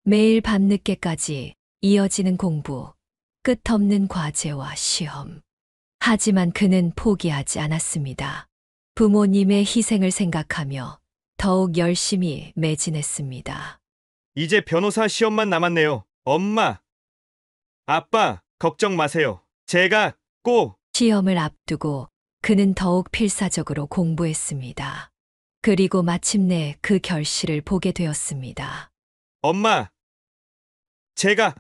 Speaker 3: 매일 밤늦게까지 이어지는 공부, 끝없는 과제와 시험. 하지만 그는 포기하지 않았습니다. 부모님의 희생을 생각하며 더욱 열심히 매진했습니다.
Speaker 4: 이제 변호사 시험만 남았네요. 엄마, 아빠, 걱정 마세요. 제가 꼭
Speaker 3: 시험을 앞두고 그는 더욱 필사적으로 공부했습니다. 그리고 마침내 그 결실을 보게 되었습니다.
Speaker 4: 엄마, 제가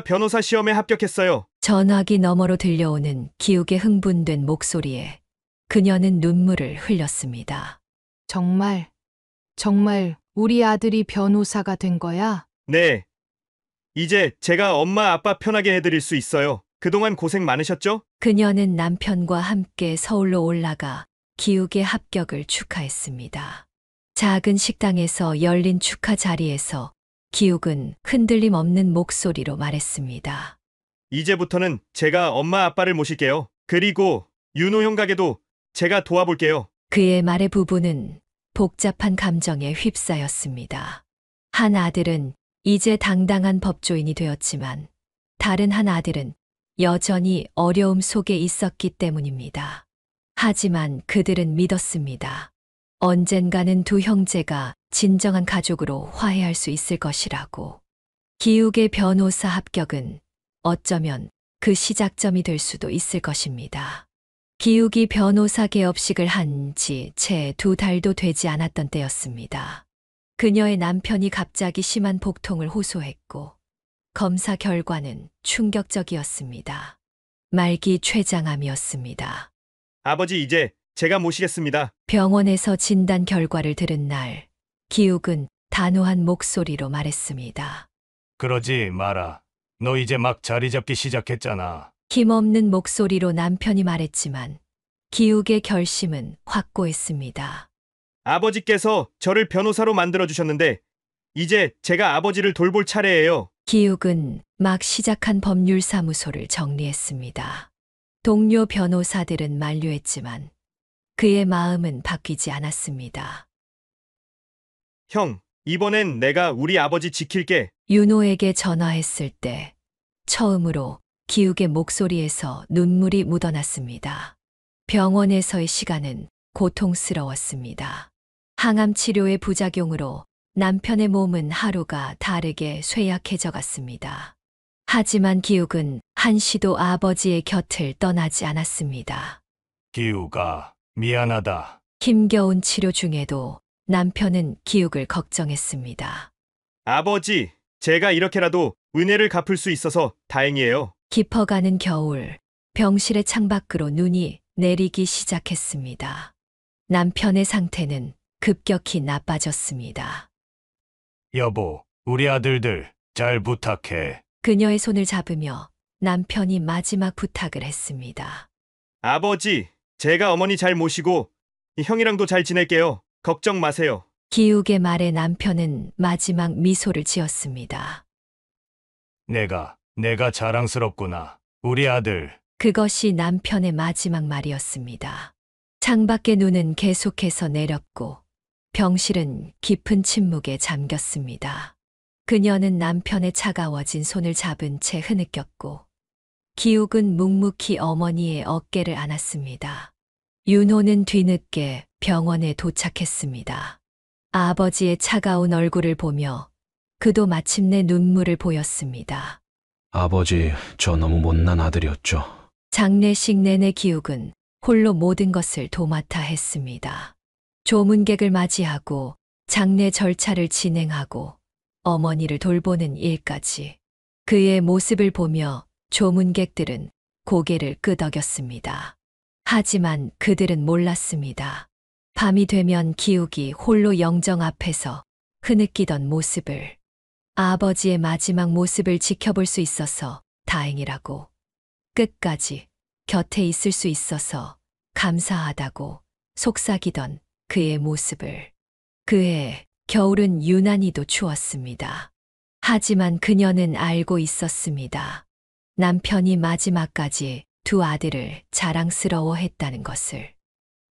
Speaker 4: 변호사 시험에 합격했어요.
Speaker 3: 전화기 너머로 들려오는 기욱의 흥분된 목소리에 그녀는 눈물을 흘렸습니다.
Speaker 2: 정말 우리 아들이 변호사가 된 거야?
Speaker 4: 네. 이제 제가 엄마 아빠 편하게 해드릴 수 있어요. 그동안 고생 많으셨죠?
Speaker 3: 그녀는 남편과 함께 서울로 올라가 기욱의 합격을 축하했습니다. 작은 식당에서 열린 축하 자리에서 기욱은 흔들림 없는 목소리로 말했습니다.
Speaker 4: 이제부터는 제가 엄마 아빠를 모실게요. 그리고 윤호 형 가게도 제가 도와볼게요.
Speaker 3: 그의 말에 부부는 복잡한 감정에 휩싸였습니다. 한 아들은 이제 당당한 법조인이 되었지만 다른 한 아들은 여전히 어려움 속에 있었기 때문입니다. 하지만 그들은 믿었습니다. 언젠가는 두 형제가 진정한 가족으로 화해할 수 있을 것이라고. 기욱의 변호사 합격은 어쩌면 그 시작점이 될 수도 있을 것입니다. 기욱이 변호사 개업식을 한 지 채 2달도 되지 않았던 때였습니다. 그녀의 남편이 갑자기 심한 복통을 호소했고 검사 결과는 충격적이었습니다. 말기 췌장암이었습니다.
Speaker 4: 아버지 이제 제가 모시겠습니다.
Speaker 3: 병원에서 진단 결과를 들은 날, 기욱은 단호한 목소리로 말했습니다.
Speaker 7: 그러지 마라. 너 이제 막 자리 잡기 시작했잖아.
Speaker 3: 힘없는 목소리로 남편이 말했지만 기욱의 결심은 확고했습니다.
Speaker 4: 아버지께서 저를 변호사로 만들어주셨는데 이제 제가 아버지를 돌볼 차례예요.
Speaker 3: 기욱은 막 시작한 법률사무소를 정리했습니다. 동료 변호사들은 만류했지만 그의 마음은 바뀌지 않았습니다.
Speaker 4: 형, 이번엔 내가 우리 아버지 지킬게.
Speaker 3: 윤호에게 전화했을 때 처음으로 기욱의 목소리에서 눈물이 묻어났습니다. 병원에서의 시간은 고통스러웠습니다. 항암 치료의 부작용으로 남편의 몸은 하루가 다르게 쇠약해져 갔습니다. 하지만 기욱은 한시도 아버지의 곁을 떠나지 않았습니다.
Speaker 7: 기우가 미안하다.
Speaker 3: 힘겨운 치료 중에도 남편은 기욱을 걱정했습니다.
Speaker 4: 아버지, 제가 이렇게라도 은혜를 갚을 수 있어서 다행이에요.
Speaker 3: 깊어가는 겨울, 병실의 창밖으로 눈이 내리기 시작했습니다. 남편의 상태는 급격히 나빠졌습니다.
Speaker 7: 여보, 우리 아들들 잘 부탁해.
Speaker 3: 그녀의 손을 잡으며 남편이 마지막 부탁을 했습니다.
Speaker 4: 아버지, 제가 어머니 잘 모시고 형이랑도 잘 지낼게요. 걱정 마세요.
Speaker 3: 기욱의 말에 남편은 마지막 미소를 지었습니다.
Speaker 7: 내가 자랑스럽구나. 우리 아들.
Speaker 3: 그것이 남편의 마지막 말이었습니다. 창밖의 눈은 계속해서 내렸고 병실은 깊은 침묵에 잠겼습니다. 그녀는 남편의 차가워진 손을 잡은 채 흐느꼈고 기욱은 묵묵히 어머니의 어깨를 안았습니다. 윤호는 뒤늦게 병원에 도착했습니다. 아버지의 차가운 얼굴을 보며 그도 마침내 눈물을 보였습니다.
Speaker 10: 아버지, 저 너무 못난 아들이었죠.
Speaker 3: 장례식 내내 기욱은 홀로 모든 것을 도맡아 했습니다. 조문객을 맞이하고 장례 절차를 진행하고 어머니를 돌보는 일까지. 그의 모습을 보며 조문객들은 고개를 끄덕였습니다. 하지만 그들은 몰랐습니다. 밤이 되면 기욱이 홀로 영정 앞에서 흐느끼던 모습을, 아버지의 마지막 모습을 지켜볼 수 있어서 다행이라고, 끝까지 곁에 있을 수 있어서 감사하다고 속삭이던 그의 모습을. 그해 겨울은 유난히도 추웠습니다. 하지만 그녀는 알고 있었습니다. 남편이 마지막까지 두 아들을 자랑스러워했다는 것을.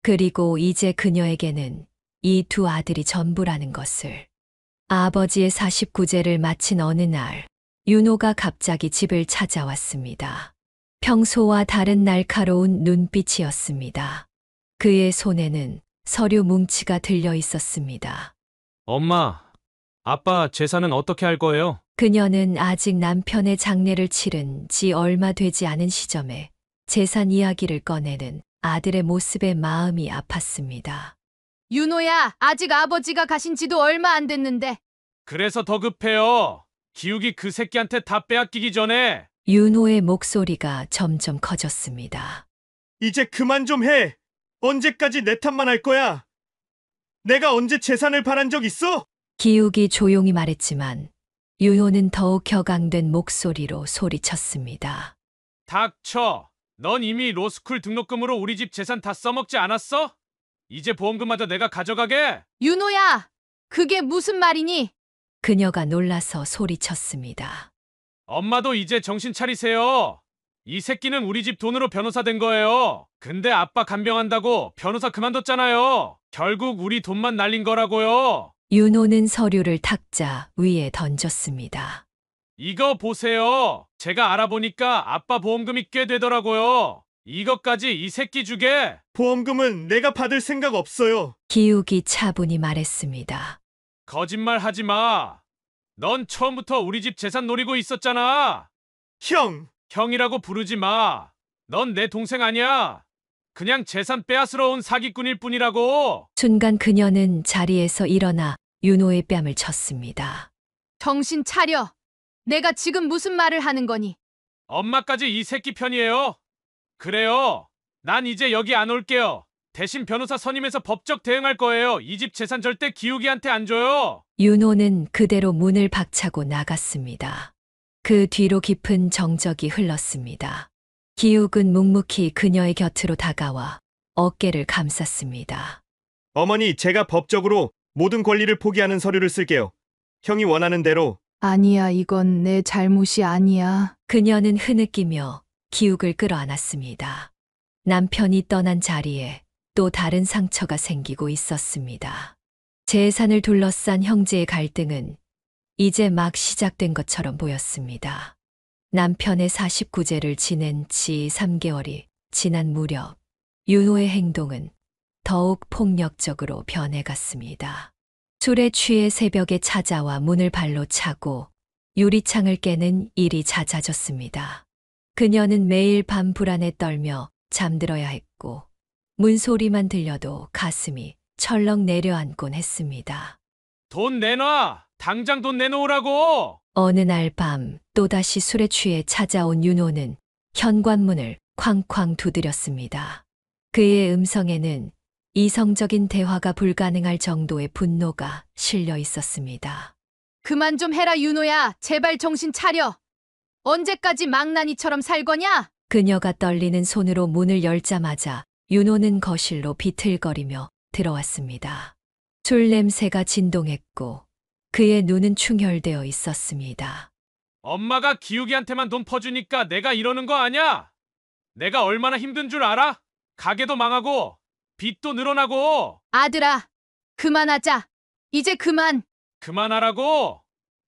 Speaker 3: 그리고 이제 그녀에게는 이 두 아들이 전부라는 것을. 아버지의 49제를 마친 어느 날, 윤호가 갑자기 집을 찾아왔습니다. 평소와 다른 날카로운 눈빛이었습니다. 그의 손에는 서류 뭉치가 들려 있었습니다.
Speaker 1: 엄마, 아빠 재산은 어떻게 할 거예요?
Speaker 3: 그녀는 아직 남편의 장례를 치른 지 얼마 되지 않은 시점에 재산 이야기를 꺼내는 아들의 모습에 마음이 아팠습니다.
Speaker 2: 윤호야, 아직 아버지가 가신 지도 얼마 안 됐는데.
Speaker 1: 그래서 더 급해요. 기욱이 그 새끼한테 다 빼앗기기 전에.
Speaker 3: 윤호의 목소리가 점점 커졌습니다.
Speaker 4: 이제 그만 좀 해. 언제까지 내 탓만 할 거야? 내가 언제 재산을 바란 적 있어?
Speaker 3: 기욱이 조용히 말했지만 윤호는 더욱 격앙된 목소리로 소리쳤습니다.
Speaker 1: 닥쳐. 넌 이미 로스쿨 등록금으로 우리 집 재산 다 써먹지 않았어? 이제 보험금마저 내가 가져가게?
Speaker 2: 윤호야, 그게 무슨 말이니?
Speaker 3: 그녀가 놀라서 소리쳤습니다.
Speaker 1: 엄마도 이제 정신 차리세요. 이 새끼는 우리 집 돈으로 변호사 된 거예요. 근데 아빠 간병한다고 변호사 그만뒀잖아요. 결국 우리 돈만 날린 거라고요.
Speaker 3: 윤호는 서류를 탁자 위에 던졌습니다.
Speaker 1: 이거 보세요. 제가 알아보니까 아빠 보험금이 꽤 되더라고요. 이것까지 이 새끼 주게.
Speaker 4: 보험금은 내가 받을 생각 없어요.
Speaker 3: 기욱이 차분히 말했습니다.
Speaker 1: 거짓말 하지 마. 넌 처음부터 우리 집 재산 노리고 있었잖아.
Speaker 4: 형,
Speaker 1: 형이라고 부르지 마. 넌 내 동생 아니야. 그냥 재산 빼앗으러 온 사기꾼일 뿐이라고.
Speaker 3: 순간 그녀는 자리에서 일어나 윤호의 뺨을 쳤습니다.
Speaker 2: 정신 차려. 내가 지금 무슨 말을 하는 거니?
Speaker 1: 엄마까지 이 새끼 편이에요. 그래요. 난 이제 여기 안 올게요. 대신 변호사 선임해서 법적 대응할 거예요. 이 집 재산 절대 기욱이한테 안 줘요.
Speaker 3: 윤호는 그대로 문을 박차고 나갔습니다. 그 뒤로 깊은 정적이 흘렀습니다. 기욱은 묵묵히 그녀의 곁으로 다가와 어깨를 감쌌습니다.
Speaker 4: 어머니, 제가 법적으로 모든 권리를 포기하는 서류를 쓸게요. 형이 원하는 대로.
Speaker 2: 아니야, 이건 내 잘못이 아니야.
Speaker 3: 그녀는 흐느끼며 기욱을 끌어안았습니다. 남편이 떠난 자리에 또 다른 상처가 생기고 있었습니다. 재산을 둘러싼 형제의 갈등은 이제 막 시작된 것처럼 보였습니다. 남편의 49제를 지낸 지 3개월이 지난 무렵 윤호의 행동은 더욱 폭력적으로 변해갔습니다. 술에 취해 새벽에 찾아와 문을 발로 차고 유리창을 깨는 일이 잦아졌습니다. 그녀는 매일 밤 불안에 떨며 잠들어야 했고 문소리만 들려도 가슴이 철렁 내려앉곤 했습니다.
Speaker 1: 돈 내놔. 당장 돈 내놓으라고.
Speaker 3: 어느 날 밤 또다시 술에 취해 찾아온 윤호는 현관문을 쾅쾅 두드렸습니다. 그의 음성에는 이성적인 대화가 불가능할 정도의 분노가 실려 있었습니다.
Speaker 2: 그만 좀 해라, 윤호야. 제발 정신 차려. 언제까지 망나니처럼 살 거냐?
Speaker 3: 그녀가 떨리는 손으로 문을 열자마자 윤호는 거실로 비틀거리며 들어왔습니다. 술 냄새가 진동했고 그의 눈은 충혈되어 있었습니다.
Speaker 1: 엄마가 기욱이한테만 돈 퍼주니까 내가 이러는 거 아냐? 내가 얼마나 힘든 줄 알아? 가게도 망하고 빚도 늘어나고.
Speaker 2: 아들아, 그만하자. 이제 그만.
Speaker 1: 그만하라고?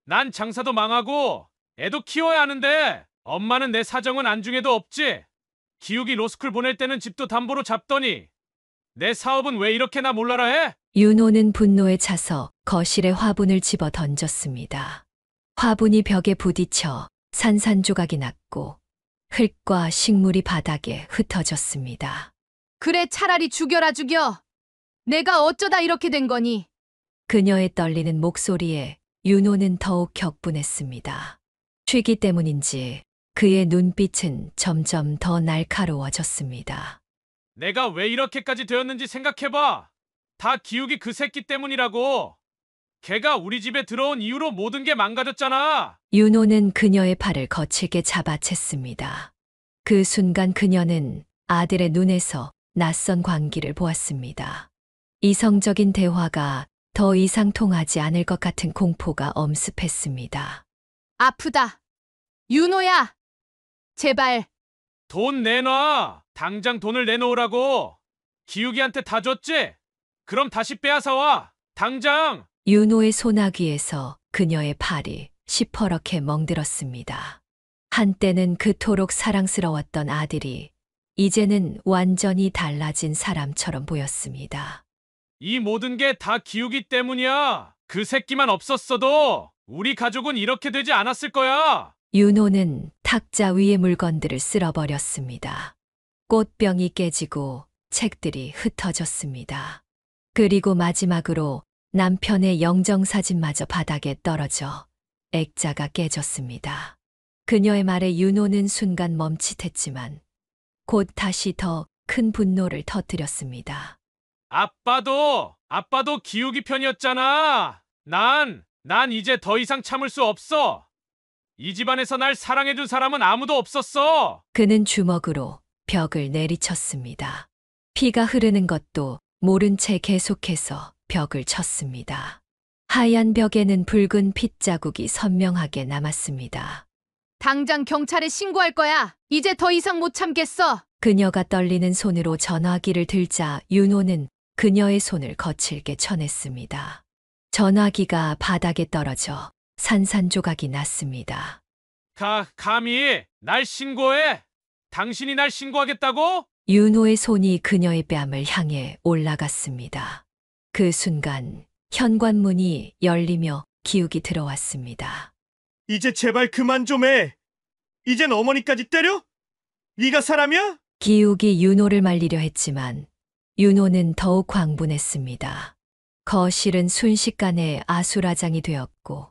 Speaker 1: 난 장사도 망하고 애도 키워야 하는데 엄마는 내 사정은 안중에도 없지. 기욱이 로스쿨 보낼 때는 집도 담보로 잡더니 내 사업은 왜 이렇게나 몰라라 해?
Speaker 3: 윤호는 분노에 차서 거실에 화분을 집어 던졌습니다. 화분이 벽에 부딪혀 산산조각이 났고 흙과 식물이 바닥에 흩어졌습니다.
Speaker 2: 그래, 차라리 죽여라, 죽여. 내가 어쩌다 이렇게 된 거니?
Speaker 3: 그녀의 떨리는 목소리에 윤호는 더욱 격분했습니다. 취기 때문인지 그의 눈빛은 점점 더 날카로워졌습니다.
Speaker 1: 내가 왜 이렇게까지 되었는지 생각해봐. 다 기욱이 그 새끼 때문이라고. 걔가 우리 집에 들어온 이후로 모든 게 망가졌잖아.
Speaker 3: 윤호는 그녀의 팔을 거칠게 잡아챘습니다. 그 순간 그녀는 아들의 눈에서 낯선 광기를 보았습니다. 이성적인 대화가 더 이상 통하지 않을 것 같은 공포가 엄습했습니다.
Speaker 2: 아프다. 윤호야. 제발.
Speaker 1: 돈 내놔. 당장 돈을 내놓으라고. 기욱이한테 다 줬지? 그럼 다시 빼앗아 와. 당장.
Speaker 3: 윤호의 소나귀에서 그녀의 팔이 시퍼렇게 멍들었습니다. 한때는 그토록 사랑스러웠던 아들이 이제는 완전히 달라진 사람처럼 보였습니다.
Speaker 1: 이 모든 게 다 기욱이 때문이야. 그 새끼만 없었어도 우리 가족은 이렇게 되지 않았을 거야.
Speaker 3: 윤호는 탁자 위의 물건들을 쓸어버렸습니다. 꽃병이 깨지고 책들이 흩어졌습니다. 그리고 마지막으로 남편의 영정사진마저 바닥에 떨어져 액자가 깨졌습니다. 그녀의 말에 윤호는 순간 멈칫했지만 곧 다시 더 큰 분노를 터뜨렸습니다.
Speaker 1: 아빠도 기욱이 편이었잖아. 난 이제 더 이상 참을 수 없어. 이 집안에서 날 사랑해준 사람은 아무도 없었어.
Speaker 3: 그는 주먹으로 벽을 내리쳤습니다. 피가 흐르는 것도 모른 채 계속해서 벽을 쳤습니다. 하얀 벽에는 붉은 핏자국이 선명하게 남았습니다.
Speaker 2: 당장 경찰에 신고할 거야. 이제 더 이상 못 참겠어.
Speaker 3: 그녀가 떨리는 손으로 전화기를 들자 윤호는 그녀의 손을 거칠게 쳐냈습니다. 전화기가 바닥에 떨어져 산산조각이 났습니다.
Speaker 1: 감히 날 신고해? 당신이 날 신고하겠다고?
Speaker 3: 윤호의 손이 그녀의 뺨을 향해 올라갔습니다. 그 순간 현관문이 열리며 기욱이 들어왔습니다.
Speaker 4: 이제 제발 그만 좀 해. 이젠 어머니까지 때려? 네가 사람이야?
Speaker 3: 기욱이 윤호를 말리려 했지만 윤호는 더욱 광분했습니다. 거실은 순식간에 아수라장이 되었고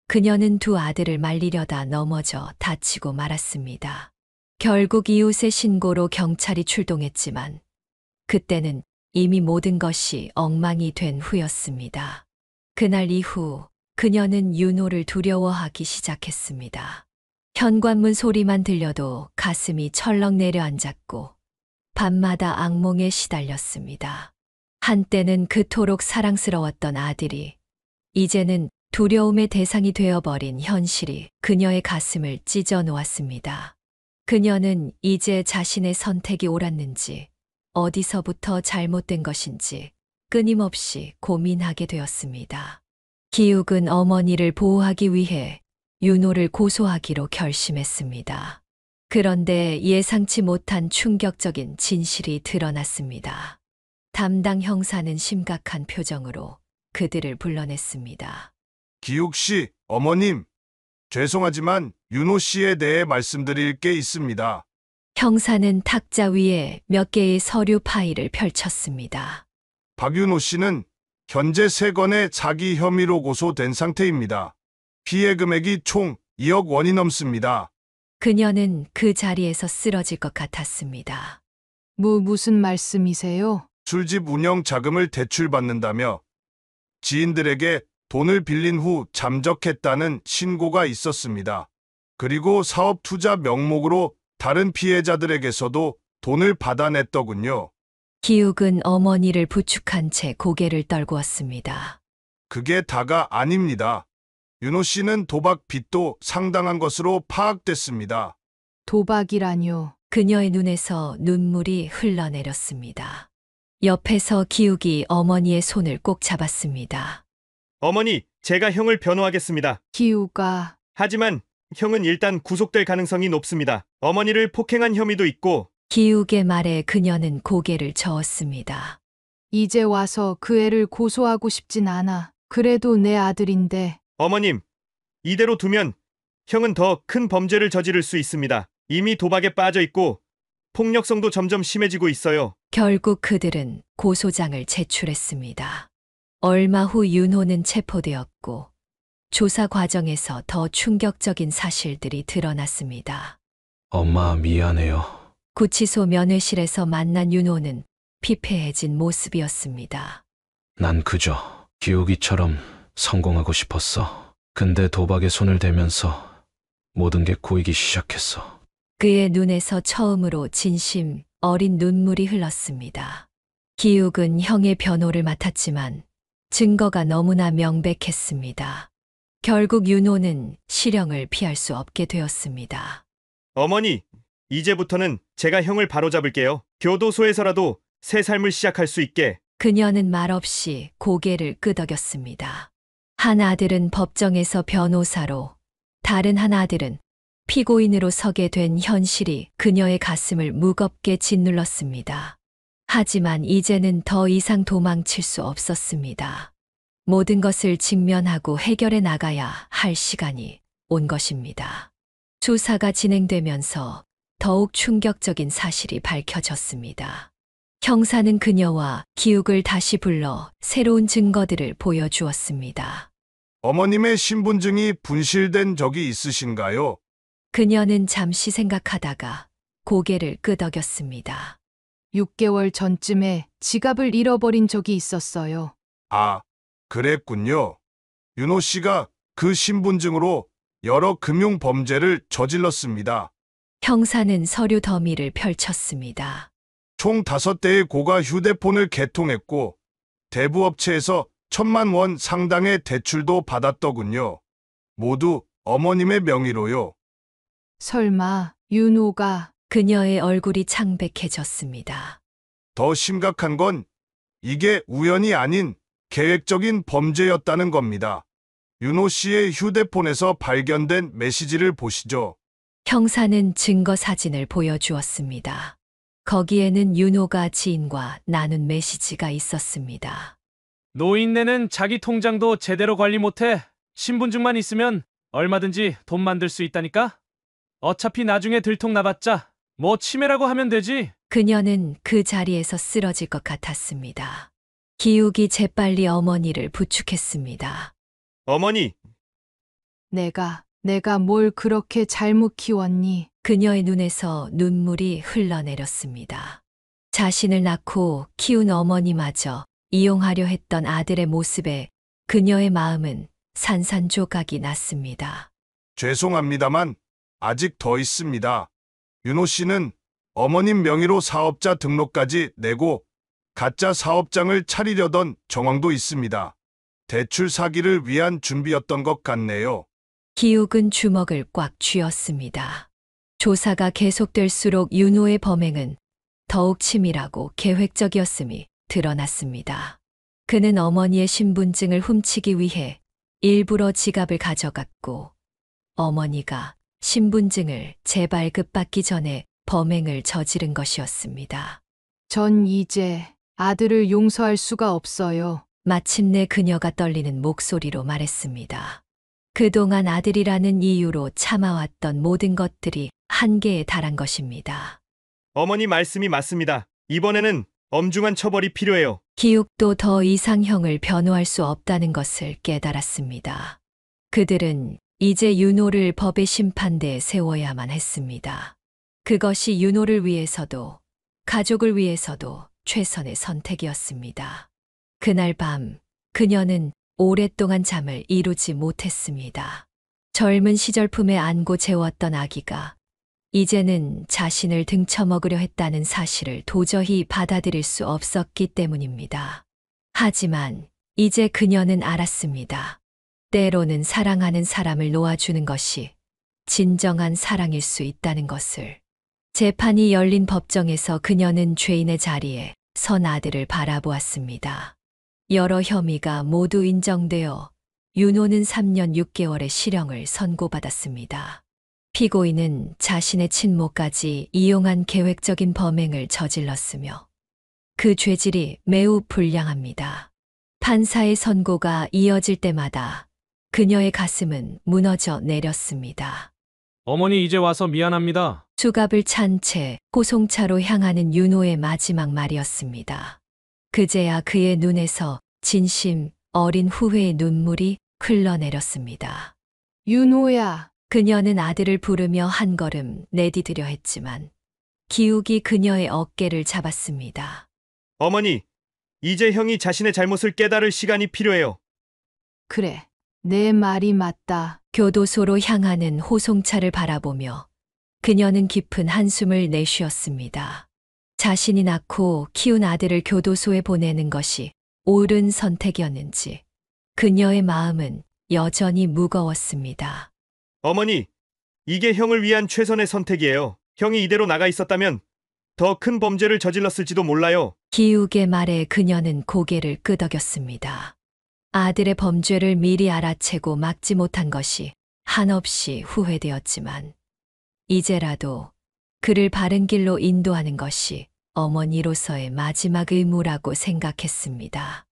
Speaker 3: 그녀는 두 아들을 말리려다 넘어져 다치고 말았습니다. 결국 이웃의 신고로 경찰이 출동했지만 그때는 이미 모든 것이 엉망이 된 후였습니다. 그날 이후 그녀는 윤호를 두려워하기 시작했습니다. 현관문 소리만 들려도 가슴이 철렁 내려앉았고 밤마다 악몽에 시달렸습니다. 한때는 그토록 사랑스러웠던 아들이 이제는 두려움의 대상이 되어버린 현실이 그녀의 가슴을 찢어 놓았습니다. 그녀는 이제 자신의 선택이 옳았는지 어디서부터 잘못된 것인지 끊임없이 고민하게 되었습니다. 기욱은 어머니를 보호하기 위해 윤호를 고소하기로 결심했습니다. 그런데 예상치 못한 충격적인 진실이 드러났습니다. 담당 형사는 심각한 표정으로 그들을 불러냈습니다.
Speaker 11: 기욱 씨, 어머님, 죄송하지만 윤호 씨에 대해 말씀드릴 게 있습니다.
Speaker 3: 형사는 탁자 위에 몇 개의 서류 파일을 펼쳤습니다.
Speaker 11: 박윤호 씨는 현재 3건의 사기 혐의로 고소된 상태입니다. 피해 금액이 총 2억 원이 넘습니다.
Speaker 3: 그녀는 그 자리에서 쓰러질 것 같았습니다.
Speaker 2: 무슨 말씀이세요?
Speaker 11: 술집 운영 자금을 대출받는다며 지인들에게 돈을 빌린 후 잠적했다는 신고가 있었습니다. 그리고 사업 투자 명목으로 다른 피해자들에게서도 돈을 받아냈더군요.
Speaker 3: 기욱은 어머니를 부축한 채 고개를 떨구었습니다.
Speaker 11: 그게 다가 아닙니다. 윤호 씨는 도박 빚도 상당한 것으로 파악됐습니다.
Speaker 2: 도박이라뇨.
Speaker 3: 그녀의 눈에서 눈물이 흘러내렸습니다. 옆에서 기욱이 어머니의 손을 꼭 잡았습니다.
Speaker 4: 어머니, 제가 형을 변호하겠습니다.
Speaker 2: 기우가
Speaker 4: 하지만 형은 일단 구속될 가능성이 높습니다. 어머니를 폭행한 혐의도 있고.
Speaker 3: 기욱의 말에 그녀는 고개를 저었습니다.
Speaker 2: 이제 와서 그 애를 고소하고 싶진 않아. 그래도 내 아들인데.
Speaker 4: 어머님, 이대로 두면 형은 더 큰 범죄를 저지를 수 있습니다. 이미 도박에 빠져 있고 폭력성도 점점 심해지고 있어요.
Speaker 3: 결국 그들은 고소장을 제출했습니다. 얼마 후 윤호는 체포되었고 조사 과정에서 더 충격적인 사실들이 드러났습니다.
Speaker 10: 엄마 미안해요.
Speaker 3: 구치소 면회실에서 만난 윤호는 피폐해진 모습이었습니다.
Speaker 10: 난 그저 기욱이처럼 성공하고 싶었어. 근데 도박에 손을 대면서 모든 게 고이기 시작했어.
Speaker 3: 그의 눈에서 처음으로 진심 어린 눈물이 흘렀습니다. 기욱은 형의 변호를 맡았지만 증거가 너무나 명백했습니다. 결국 윤호는 실형을 피할 수 없게 되었습니다.
Speaker 4: 어머니, 이제부터는 제가 형을 바로잡을게요. 교도소에서라도 새 삶을 시작할 수 있게.
Speaker 3: 그녀는 말없이 고개를 끄덕였습니다. 한 아들은 법정에서 변호사로, 다른 한 아들은 피고인으로 서게 된 현실이 그녀의 가슴을 무겁게 짓눌렀습니다. 하지만 이제는 더 이상 도망칠 수 없었습니다. 모든 것을 직면하고 해결해 나가야 할 시간이 온 것입니다. 조사가 진행되면서 더욱 충격적인 사실이 밝혀졌습니다. 형사는 그녀와 기욱을 다시 불러 새로운 증거들을 보여주었습니다.
Speaker 11: 어머님의 신분증이 분실된 적이 있으신가요?
Speaker 3: 그녀는 잠시 생각하다가 고개를 끄덕였습니다.
Speaker 2: 6개월 전쯤에 지갑을 잃어버린 적이 있었어요.
Speaker 11: 아, 그랬군요. 윤호 씨가 그 신분증으로 여러 금융 범죄를 저질렀습니다.
Speaker 3: 형사는 서류 더미를 펼쳤습니다.
Speaker 11: 총 5대의 고가 휴대폰을 개통했고 대부업체에서 1,000만 원 상당의 대출도 받았더군요. 모두 어머님의 명의로요.
Speaker 2: 설마 윤호가
Speaker 3: 그녀의 얼굴이 창백해졌습니다.
Speaker 11: 더 심각한 건 이게 우연이 아닌 계획적인 범죄였다는 겁니다. 윤호 씨의 휴대폰에서 발견된 메시지를 보시죠.
Speaker 3: 형사는 증거 사진을 보여주었습니다. 거기에는 윤호가 지인과 나눈 메시지가 있었습니다.
Speaker 1: 노인네는 자기 통장도 제대로 관리 못해. 신분증만 있으면 얼마든지 돈 만들 수 있다니까? 어차피 나중에 들통나봤자 뭐 치매라고 하면 되지.
Speaker 3: 그녀는 그 자리에서 쓰러질 것 같았습니다. 기욱이 재빨리 어머니를 부축했습니다.
Speaker 4: 어머니,
Speaker 2: 내가 뭘 그렇게 잘못 키웠니?
Speaker 3: 그녀의 눈에서 눈물이 흘러내렸습니다. 자신을 낳고 키운 어머니마저 이용하려 했던 아들의 모습에 그녀의 마음은 산산조각이 났습니다.
Speaker 11: 죄송합니다만 아직 더 있습니다. 윤호 씨는 어머님 명의로 사업자 등록까지 내고 가짜 사업장을 차리려던 정황도 있습니다. 대출 사기를 위한 준비였던 것 같네요.
Speaker 3: 기욱은 주먹을 꽉 쥐었습니다. 조사가 계속될수록 윤호의 범행은 더욱 치밀하고 계획적이었음이 드러났습니다. 그는 어머니의 신분증을 훔치기 위해 일부러 지갑을 가져갔고 어머니가 신분증을 재발급받기 전에 범행을 저지른 것이었습니다.
Speaker 2: 전 이제 아들을 용서할 수가 없어요.
Speaker 3: 마침내 그녀가 떨리는 목소리로 말했습니다. 그동안 아들이라는 이유로 참아왔던 모든 것들이 한계에 달한 것입니다.
Speaker 4: 어머니 말씀이 맞습니다. 이번에는 엄중한 처벌이 필요해요.
Speaker 3: 기욱도 더 이상 형을 변호할 수 없다는 것을 깨달았습니다. 그들은 이제 윤호를 법의 심판대에 세워야만 했습니다. 그것이 윤호를 위해서도 가족을 위해서도 최선의 선택이었습니다. 그날 밤 그녀는 오랫동안 잠을 이루지 못했습니다. 젊은 시절 품에 안고 재웠던 아기가 이제는 자신을 등쳐먹으려 했다는 사실을 도저히 받아들일 수 없었기 때문입니다. 하지만 이제 그녀는 알았습니다. 때로는 사랑하는 사람을 놓아주는 것이 진정한 사랑일 수 있다는 것을. 재판이 열린 법정에서 그녀는 죄인의 자리에 선 아들을 바라보았습니다. 여러 혐의가 모두 인정되어 윤호는 3년 6개월의 실형을 선고받았습니다. 피고인은 자신의 친모까지 이용한 계획적인 범행을 저질렀으며 그 죄질이 매우 불량합니다. 판사의 선고가 이어질 때마다 그녀의 가슴은 무너져 내렸습니다.
Speaker 1: 어머니 이제 와서 미안합니다.
Speaker 3: 수갑을 찬 채 호송차로 향하는 윤호의 마지막 말이었습니다. 그제야 그의 눈에서 진심 어린 후회의 눈물이 흘러내렸습니다.
Speaker 2: 윤호야,
Speaker 3: 그녀는 아들을 부르며 한 걸음 내디디려 했지만 기욱이 그녀의 어깨를 잡았습니다.
Speaker 4: 어머니, 이제 형이 자신의 잘못을 깨달을 시간이 필요해요.
Speaker 2: 그래, 내 말이 맞다.
Speaker 3: 교도소로 향하는 호송차를 바라보며 그녀는 깊은 한숨을 내쉬었습니다. 자신이 낳고 키운 아들을 교도소에 보내는 것이 옳은 선택이었는지 그녀의 마음은 여전히 무거웠습니다.
Speaker 4: 어머니, 이게 형을 위한 최선의 선택이에요. 형이 이대로 나가 있었다면 더 큰 범죄를 저질렀을지도 몰라요.
Speaker 3: 기욱의 말에 그녀는 고개를 끄덕였습니다. 아들의 범죄를 미리 알아채고 막지 못한 것이 한없이 후회되었지만 이제라도 그를 바른 길로 인도하는 것이 어머니로서의 마지막 의무라고 생각했습니다.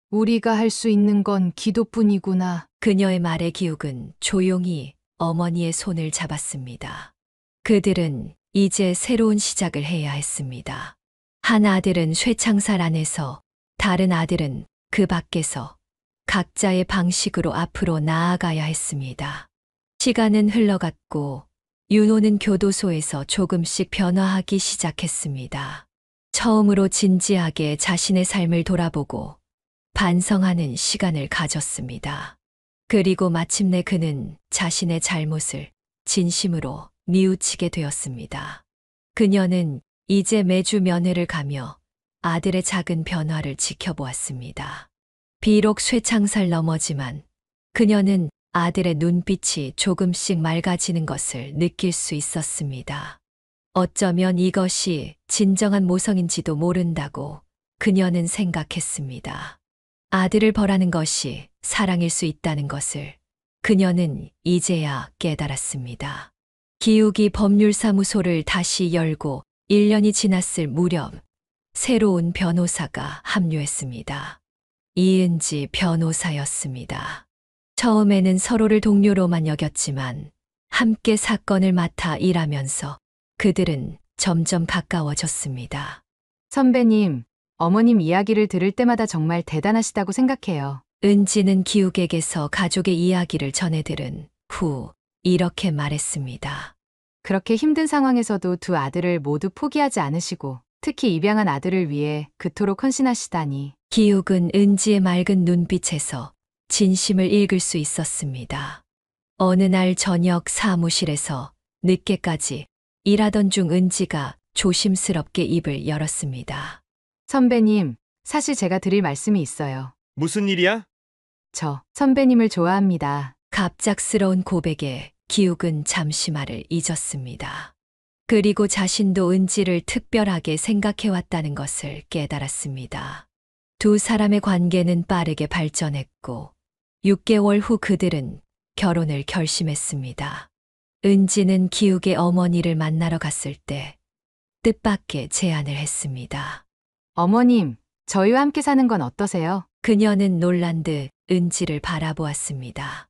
Speaker 2: 우리가 할 수 있는 건 기도뿐이구나.
Speaker 3: 그녀의 말에 기욱은 조용히 어머니의 손을 잡았습니다. 그들은 이제 새로운 시작을 해야 했습니다. 한 아들은 쇠창살 안에서, 다른 아들은 그 밖에서 각자의 방식으로 앞으로 나아가야 했습니다. 시간은 흘러갔고 윤호는 교도소에서 조금씩 변화하기 시작했습니다. 처음으로 진지하게 자신의 삶을 돌아보고 반성하는 시간을 가졌습니다. 그리고 마침내 그는 자신의 잘못을 진심으로 뉘우치게 되었습니다. 그녀는 이제 매주 면회를 가며 아들의 작은 변화를 지켜보았습니다. 비록 쇠창살 너머지만 그녀는 아들의 눈빛이 조금씩 맑아지는 것을 느낄 수 있었습니다. 어쩌면 이것이 진정한 모성인지도 모른다고 그녀는 생각했습니다. 아들을 벌하는 것이 사랑일 수 있다는 것을 그녀는 이제야 깨달았습니다. 기욱이 법률사무소를 다시 열고 1년이 지났을 무렵 새로운 변호사가 합류했습니다. 이은지 변호사였습니다. 처음에는 서로를 동료로만 여겼지만 함께 사건을 맡아 일하면서 그들은 점점 가까워졌습니다.
Speaker 2: 선배님, 어머님 이야기를 들을 때마다 정말 대단하시다고 생각해요.
Speaker 3: 은지는 기욱에게서 가족의 이야기를 전해 들은 후 이렇게 말했습니다.
Speaker 2: 그렇게 힘든 상황에서도 두 아들을 모두 포기하지 않으시고 특히 입양한 아들을 위해 그토록 헌신하시다니.
Speaker 3: 기욱은 은지의 맑은 눈빛에서 진심을 읽을 수 있었습니다. 어느 날 저녁 사무실에서 늦게까지 일하던 중 은지가 조심스럽게 입을 열었습니다.
Speaker 2: 선배님, 사실 제가 드릴 말씀이 있어요.
Speaker 4: 무슨 일이야?
Speaker 2: 저 선배님을 좋아합니다.
Speaker 3: 갑작스러운 고백에 기욱은 잠시 말을 잊었습니다. 그리고 자신도 은지를 특별하게 생각해왔다는 것을 깨달았습니다. 두 사람의 관계는 빠르게 발전했고 6개월 후 그들은 결혼을 결심했습니다. 은지는 기욱의 어머니를 만나러 갔을 때 뜻밖의 제안을 했습니다.
Speaker 2: 어머님, 저희와 함께 사는 건 어떠세요?
Speaker 3: 그녀는 놀란 듯 은지를 바라보았습니다.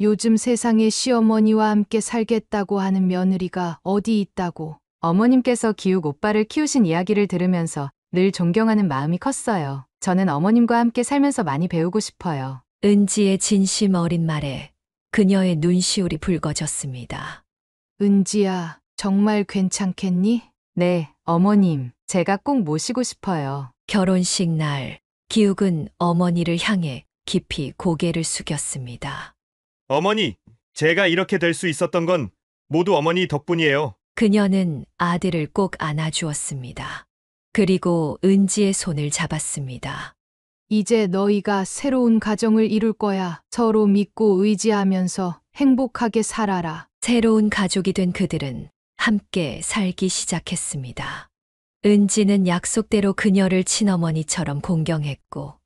Speaker 2: 요즘 세상에 시어머니와 함께 살겠다고 하는 며느리가 어디 있다고. 어머님께서 기욱 오빠를 키우신 이야기를 들으면서 늘 존경하는 마음이 컸어요. 저는 어머님과 함께 살면서 많이 배우고 싶어요.
Speaker 3: 은지의 진심 어린 말에 그녀의 눈시울이 붉어졌습니다.
Speaker 2: 은지야, 정말 괜찮겠니? 네, 어머님. 제가 꼭 모시고 싶어요.
Speaker 3: 결혼식 날, 기욱은 어머니를 향해 깊이 고개를 숙였습니다.
Speaker 4: 어머니, 제가 이렇게 될 수 있었던 건 모두 어머니 덕분이에요.
Speaker 3: 그녀는 아들을 꼭 안아주었습니다. 그리고 은지의 손을 잡았습니다.
Speaker 2: 이제 너희가 새로운 가정을 이룰 거야. 서로 믿고 의지하면서 행복하게 살아라.
Speaker 3: 새로운 가족이 된 그들은 함께 살기 시작했습니다. 은지는 약속대로 그녀를 친어머니처럼 공경했고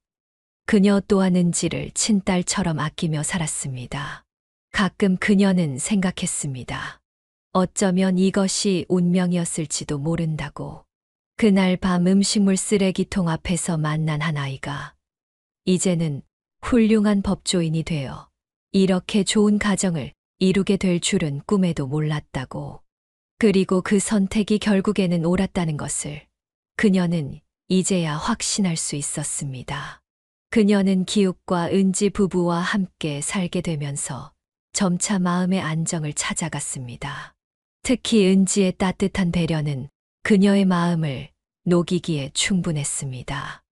Speaker 3: 그녀 또한 은지를 친딸처럼 아끼며 살았습니다. 가끔 그녀는 생각했습니다. 어쩌면 이것이 운명이었을지도 모른다고. 그날 밤 음식물 쓰레기통 앞에서 만난 한 아이가 이제는 훌륭한 법조인이 되어 이렇게 좋은 가정을 이루게 될 줄은 꿈에도 몰랐다고. 그리고 그 선택이 결국에는 옳았다는 것을 그녀는 이제야 확신할 수 있었습니다. 그녀는 기욱과 은지 부부와 함께 살게 되면서 점차 마음의 안정을 찾아갔습니다. 특히 은지의 따뜻한 배려는 그녀의 마음을 녹이기에 충분했습니다.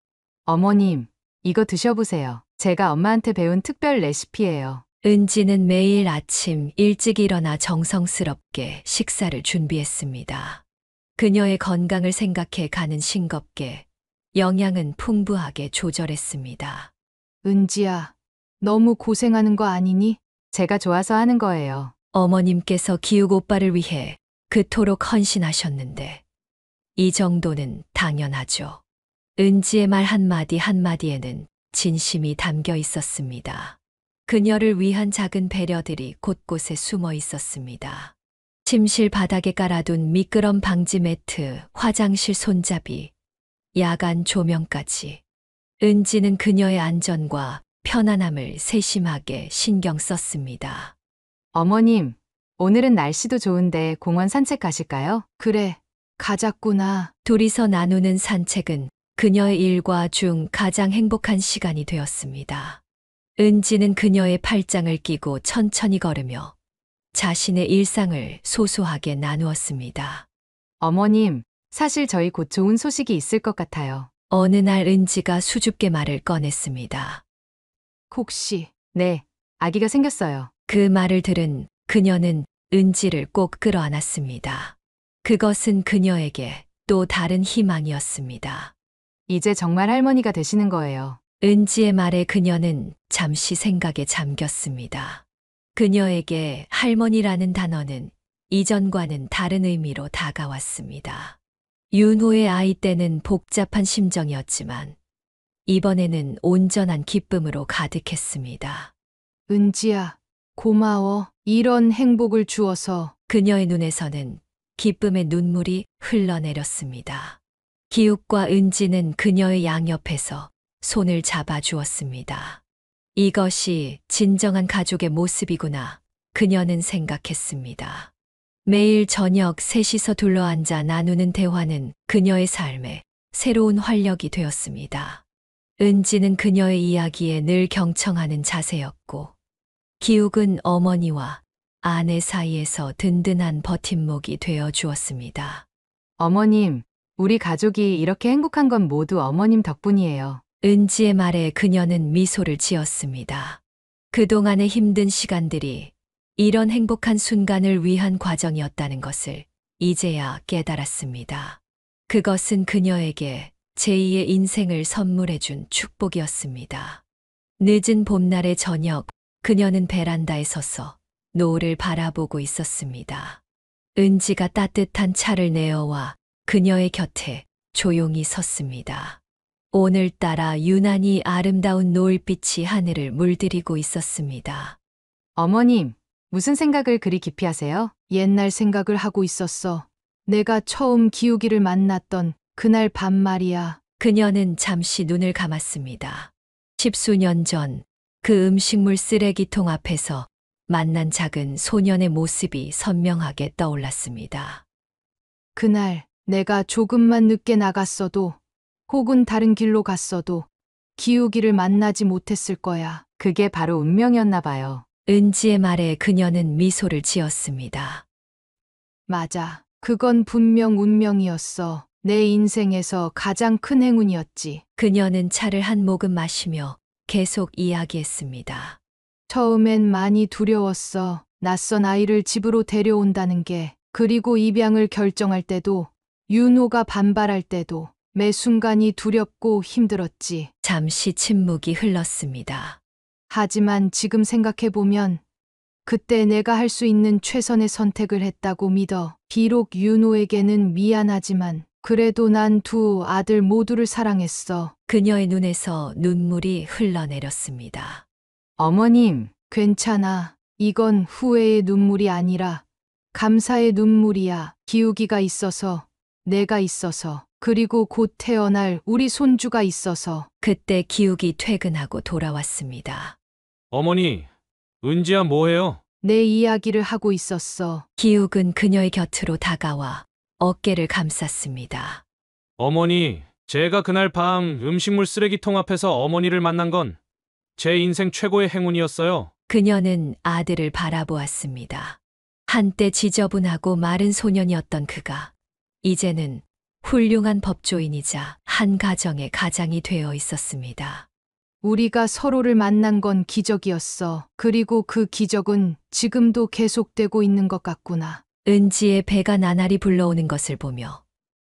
Speaker 2: 어머님, 이거 드셔보세요. 제가 엄마한테 배운 특별 레시피예요.
Speaker 3: 은지는 매일 아침 일찍 일어나 정성스럽게 식사를 준비했습니다. 그녀의 건강을 생각해 가는 싱겁게 영양은 풍부하게 조절했습니다.
Speaker 2: 은지야, 너무 고생하는 거 아니니? 제가 좋아서 하는 거예요.
Speaker 3: 어머님께서 기욱 오빠를 위해 그토록 헌신하셨는데 이 정도는 당연하죠. 은지의 말 한마디 한마디에는 진심이 담겨 있었습니다. 그녀를 위한 작은 배려들이 곳곳에 숨어 있었습니다. 침실 바닥에 깔아둔 미끄럼 방지 매트, 화장실 손잡이, 야간 조명까지. 은지는 그녀의 안전과 편안함을 세심하게 신경 썼습니다.
Speaker 2: 어머님, 오늘은 날씨도 좋은데 공원 산책 가실까요? 그래, 가자꾸나.
Speaker 3: 둘이서 나누는 산책은 그녀의 일과 중 가장 행복한 시간이 되었습니다. 은지는 그녀의 팔짱을 끼고 천천히 걸으며 자신의 일상을 소소하게 나누었습니다.
Speaker 2: 어머님, 사실 저희 곧 좋은 소식이 있을 것 같아요.
Speaker 3: 어느 날 은지가 수줍게 말을 꺼냈습니다.
Speaker 2: 혹시, 네, 아기가 생겼어요.
Speaker 3: 그 말을 들은 그녀는 은지를 꼭 끌어안았습니다. 그것은 그녀에게 또 다른 희망이었습니다.
Speaker 2: 이제 정말 할머니가 되시는 거예요.
Speaker 3: 은지의 말에 그녀는 잠시 생각에 잠겼습니다. 그녀에게 할머니라는 단어는 이전과는 다른 의미로 다가왔습니다. 윤호의 아이 때는 복잡한 심정이었지만 이번에는 온전한 기쁨으로 가득했습니다.
Speaker 2: 은지야, 고마워. 이런 행복을 주어서.
Speaker 3: 그녀의 눈에서는 기쁨의 눈물이 흘러내렸습니다. 기욱과 은지는 그녀의 양옆에서 손을 잡아주었습니다. 이것이 진정한 가족의 모습이구나, 그녀는 생각했습니다. 매일 저녁 셋이서 둘러앉아 나누는 대화는 그녀의 삶에 새로운 활력이 되었습니다. 은지는 그녀의 이야기에 늘 경청하는 자세였고, 기욱은 어머니와 아내 사이에서 든든한 버팀목이 되어 주었습니다.
Speaker 2: 어머님, 우리 가족이 이렇게 행복한 건 모두 어머님 덕분이에요.
Speaker 3: 은지의 말에 그녀는 미소를 지었습니다. 그동안의 힘든 시간들이 이런 행복한 순간을 위한 과정이었다는 것을 이제야 깨달았습니다. 그것은 그녀에게 제2의 인생을 선물해준 축복이었습니다. 늦은 봄날의 저녁, 그녀는 베란다에 서서 노을을 바라보고 있었습니다. 은지가 따뜻한 차를 내어와 그녀의 곁에 조용히 섰습니다. 오늘따라 유난히 아름다운 노을빛이 하늘을 물들이고 있었습니다.
Speaker 2: 어머님, 무슨 생각을 그리 깊이 하세요? 옛날 생각을 하고 있었어. 내가 처음 기욱이를 만났던 그날 밤 말이야.
Speaker 3: 그녀는 잠시 눈을 감았습니다. 10수년 전 그 음식물 쓰레기통 앞에서 만난 작은 소년의 모습이 선명하게 떠올랐습니다.
Speaker 2: 그날 내가 조금만 늦게 나갔어도 혹은 다른 길로 갔어도 기욱이를 만나지 못했을 거야. 그게 바로 운명이었나 봐요.
Speaker 3: 은지의 말에 그녀는 미소를 지었습니다.
Speaker 2: 맞아. 그건 분명 운명이었어. 내 인생에서 가장 큰 행운이었지.
Speaker 3: 그녀는 차를 한 모금 마시며 계속 이야기했습니다.
Speaker 2: 처음엔 많이 두려웠어. 낯선 아이를 집으로 데려온다는 게. 그리고 입양을 결정할 때도, 윤호가 반발할 때도 매 순간이 두렵고 힘들었지.
Speaker 3: 잠시 침묵이 흘렀습니다.
Speaker 2: 하지만 지금 생각해보면 그때 내가 할 수 있는 최선의 선택을 했다고 믿어. 비록 윤호에게는 미안하지만 그래도 난 두 아들 모두를 사랑했어.
Speaker 3: 그녀의 눈에서 눈물이 흘러내렸습니다.
Speaker 2: 어머님, 괜찮아. 이건 후회의 눈물이 아니라 감사의 눈물이야. 기욱이가 있어서, 내가 있어서, 그리고 곧 태어날 우리 손주가 있어서.
Speaker 3: 그때 기욱이 퇴근하고 돌아왔습니다.
Speaker 1: 어머니, 은지야 뭐해요?
Speaker 2: 내 이야기를 하고 있었어.
Speaker 3: 기욱은 그녀의 곁으로 다가와 어깨를 감쌌습니다.
Speaker 1: 어머니, 제가 그날 밤 음식물 쓰레기통 앞에서 어머니를 만난 건 제 인생 최고의 행운이었어요.
Speaker 3: 그녀는 아들을 바라보았습니다. 한때 지저분하고 마른 소년이었던 그가 이제는 훌륭한 법조인이자 한 가정의 가장이 되어 있었습니다.
Speaker 2: 우리가 서로를 만난 건 기적이었어. 그리고 그 기적은 지금도 계속되고 있는 것 같구나.
Speaker 3: 은지의 배가 나날이 불러오는 것을 보며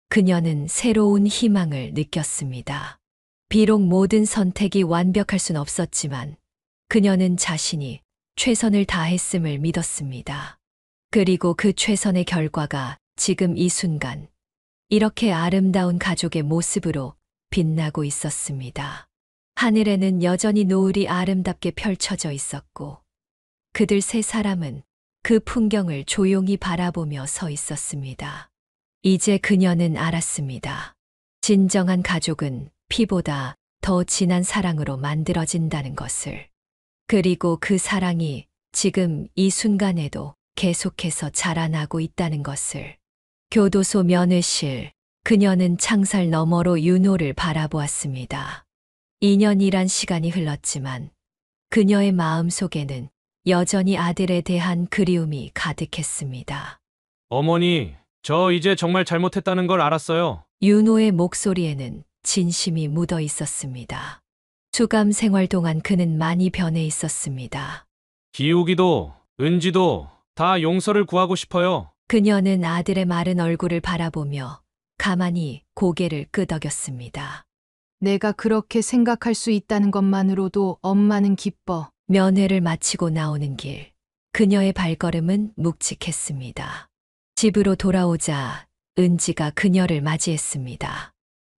Speaker 3: 그녀는 새로운 희망을 느꼈습니다. 비록 모든 선택이 완벽할 순 없었지만 그녀는 자신이 최선을 다했음을 믿었습니다. 그리고 그 최선의 결과가 지금 이 순간 이렇게 아름다운 가족의 모습으로 빛나고 있었습니다. 하늘에는 여전히 노을이 아름답게 펼쳐져 있었고, 그들 세 사람은 그 풍경을 조용히 바라보며 서 있었습니다. 이제 그녀는 알았습니다. 진정한 가족은 피보다 더 진한 사랑으로 만들어진다는 것을. 그리고 그 사랑이 지금 이 순간에도 계속해서 자라나고 있다는 것을. 교도소 면회실, 그녀는 창살 너머로 윤호를 바라보았습니다. 2년이란 시간이 흘렀지만 그녀의 마음 속에는 여전히 아들에 대한 그리움이 가득했습니다.
Speaker 1: 어머니, 저 이제 정말 잘못했다는 걸 알았어요.
Speaker 3: 윤호의 목소리에는 진심이 묻어 있었습니다. 수감 생활 동안 그는 많이 변해 있었습니다.
Speaker 1: 기욱이도, 은지도 다 용서를 구하고 싶어요.
Speaker 3: 그녀는 아들의 마른 얼굴을 바라보며 가만히 고개를 끄덕였습니다.
Speaker 2: 내가 그렇게 생각할 수 있다는 것만으로도 엄마는 기뻐.
Speaker 3: 면회를 마치고 나오는 길, 그녀의 발걸음은 묵직했습니다. 집으로 돌아오자 은지가 그녀를 맞이했습니다.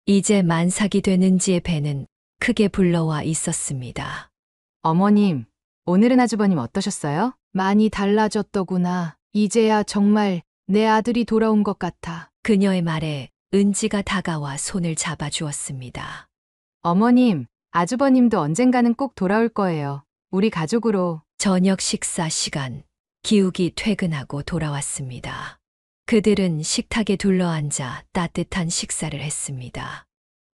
Speaker 3: 이제 만삭이 된 은지의 배는 크게 불러와 있었습니다.
Speaker 2: 어머님, 오늘은 아주버님 어떠셨어요? 많이 달라졌더구나. 이제야 정말 내 아들이 돌아온 것 같아.
Speaker 3: 그녀의 말에 은지가 다가와 손을 잡아주었습니다.
Speaker 2: 어머님, 아주버님도 언젠가는 꼭 돌아올 거예요. 우리 가족으로.
Speaker 3: 저녁 식사 시간, 기욱이 퇴근하고 돌아왔습니다. 그들은 식탁에 둘러앉아 따뜻한 식사를 했습니다.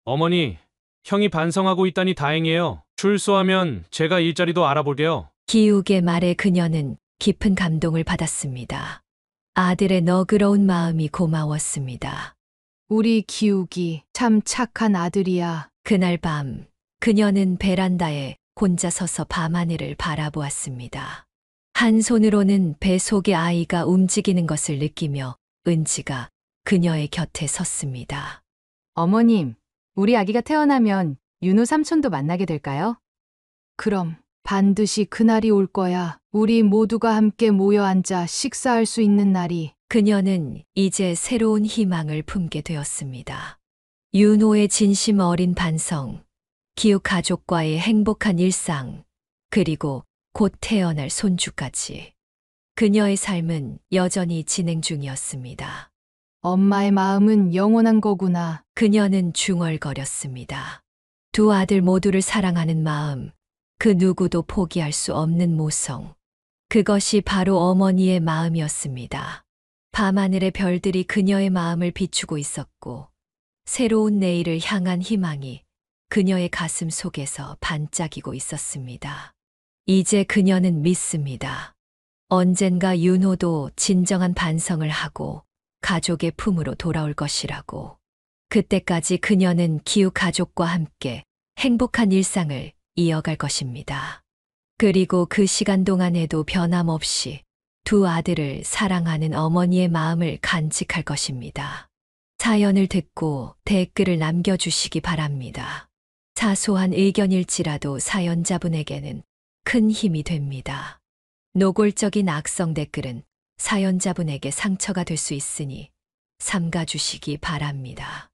Speaker 1: 어머니, 형이 반성하고 있다니 다행이에요. 출소하면 제가 일자리도 알아볼게요.
Speaker 3: 기욱의 말에 그녀는 깊은 감동을 받았습니다. 아들의 너그러운 마음이 고마웠습니다.
Speaker 2: 우리 기욱이 참 착한 아들이야.
Speaker 3: 그날 밤, 그녀는 베란다에 혼자 서서 밤하늘을 바라보았습니다. 한 손으로는 배 속의 아이가 움직이는 것을 느끼며 은지가 그녀의 곁에 섰습니다.
Speaker 2: 어머님, 우리 아기가 태어나면 윤호 삼촌도 만나게 될까요? 그럼 반드시 그날이 올 거야. 우리 모두가 함께 모여 앉아 식사할 수 있는 날이.
Speaker 3: 그녀는 이제 새로운 희망을 품게 되었습니다. 윤호의 진심 어린 반성, 기욱 가족과의 행복한 일상, 그리고 곧 태어날 손주까지. 그녀의 삶은 여전히 진행 중이었습니다.
Speaker 2: 엄마의 마음은 영원한 거구나.
Speaker 3: 그녀는 중얼거렸습니다. 두 아들 모두를 사랑하는 마음, 그 누구도 포기할 수 없는 모성. 그것이 바로 어머니의 마음이었습니다. 밤하늘의 별들이 그녀의 마음을 비추고 있었고, 새로운 내일을 향한 희망이 그녀의 가슴 속에서 반짝이고 있었습니다. 이제 그녀는 믿습니다. 언젠가 윤호도 진정한 반성을 하고 가족의 품으로 돌아올 것이라고. 그때까지 그녀는 기욱 가족과 함께 행복한 일상을 이어갈 것입니다. 그리고 그 시간 동안에도 변함없이 두 아들을 사랑하는 어머니의 마음을 간직할 것입니다. 사연을 듣고 댓글을 남겨주시기 바랍니다. 사소한 의견일지라도 사연자분에게는 큰 힘이 됩니다. 노골적인 악성 댓글은 사연자분에게 상처가 될 수 있으니 삼가주시기 바랍니다.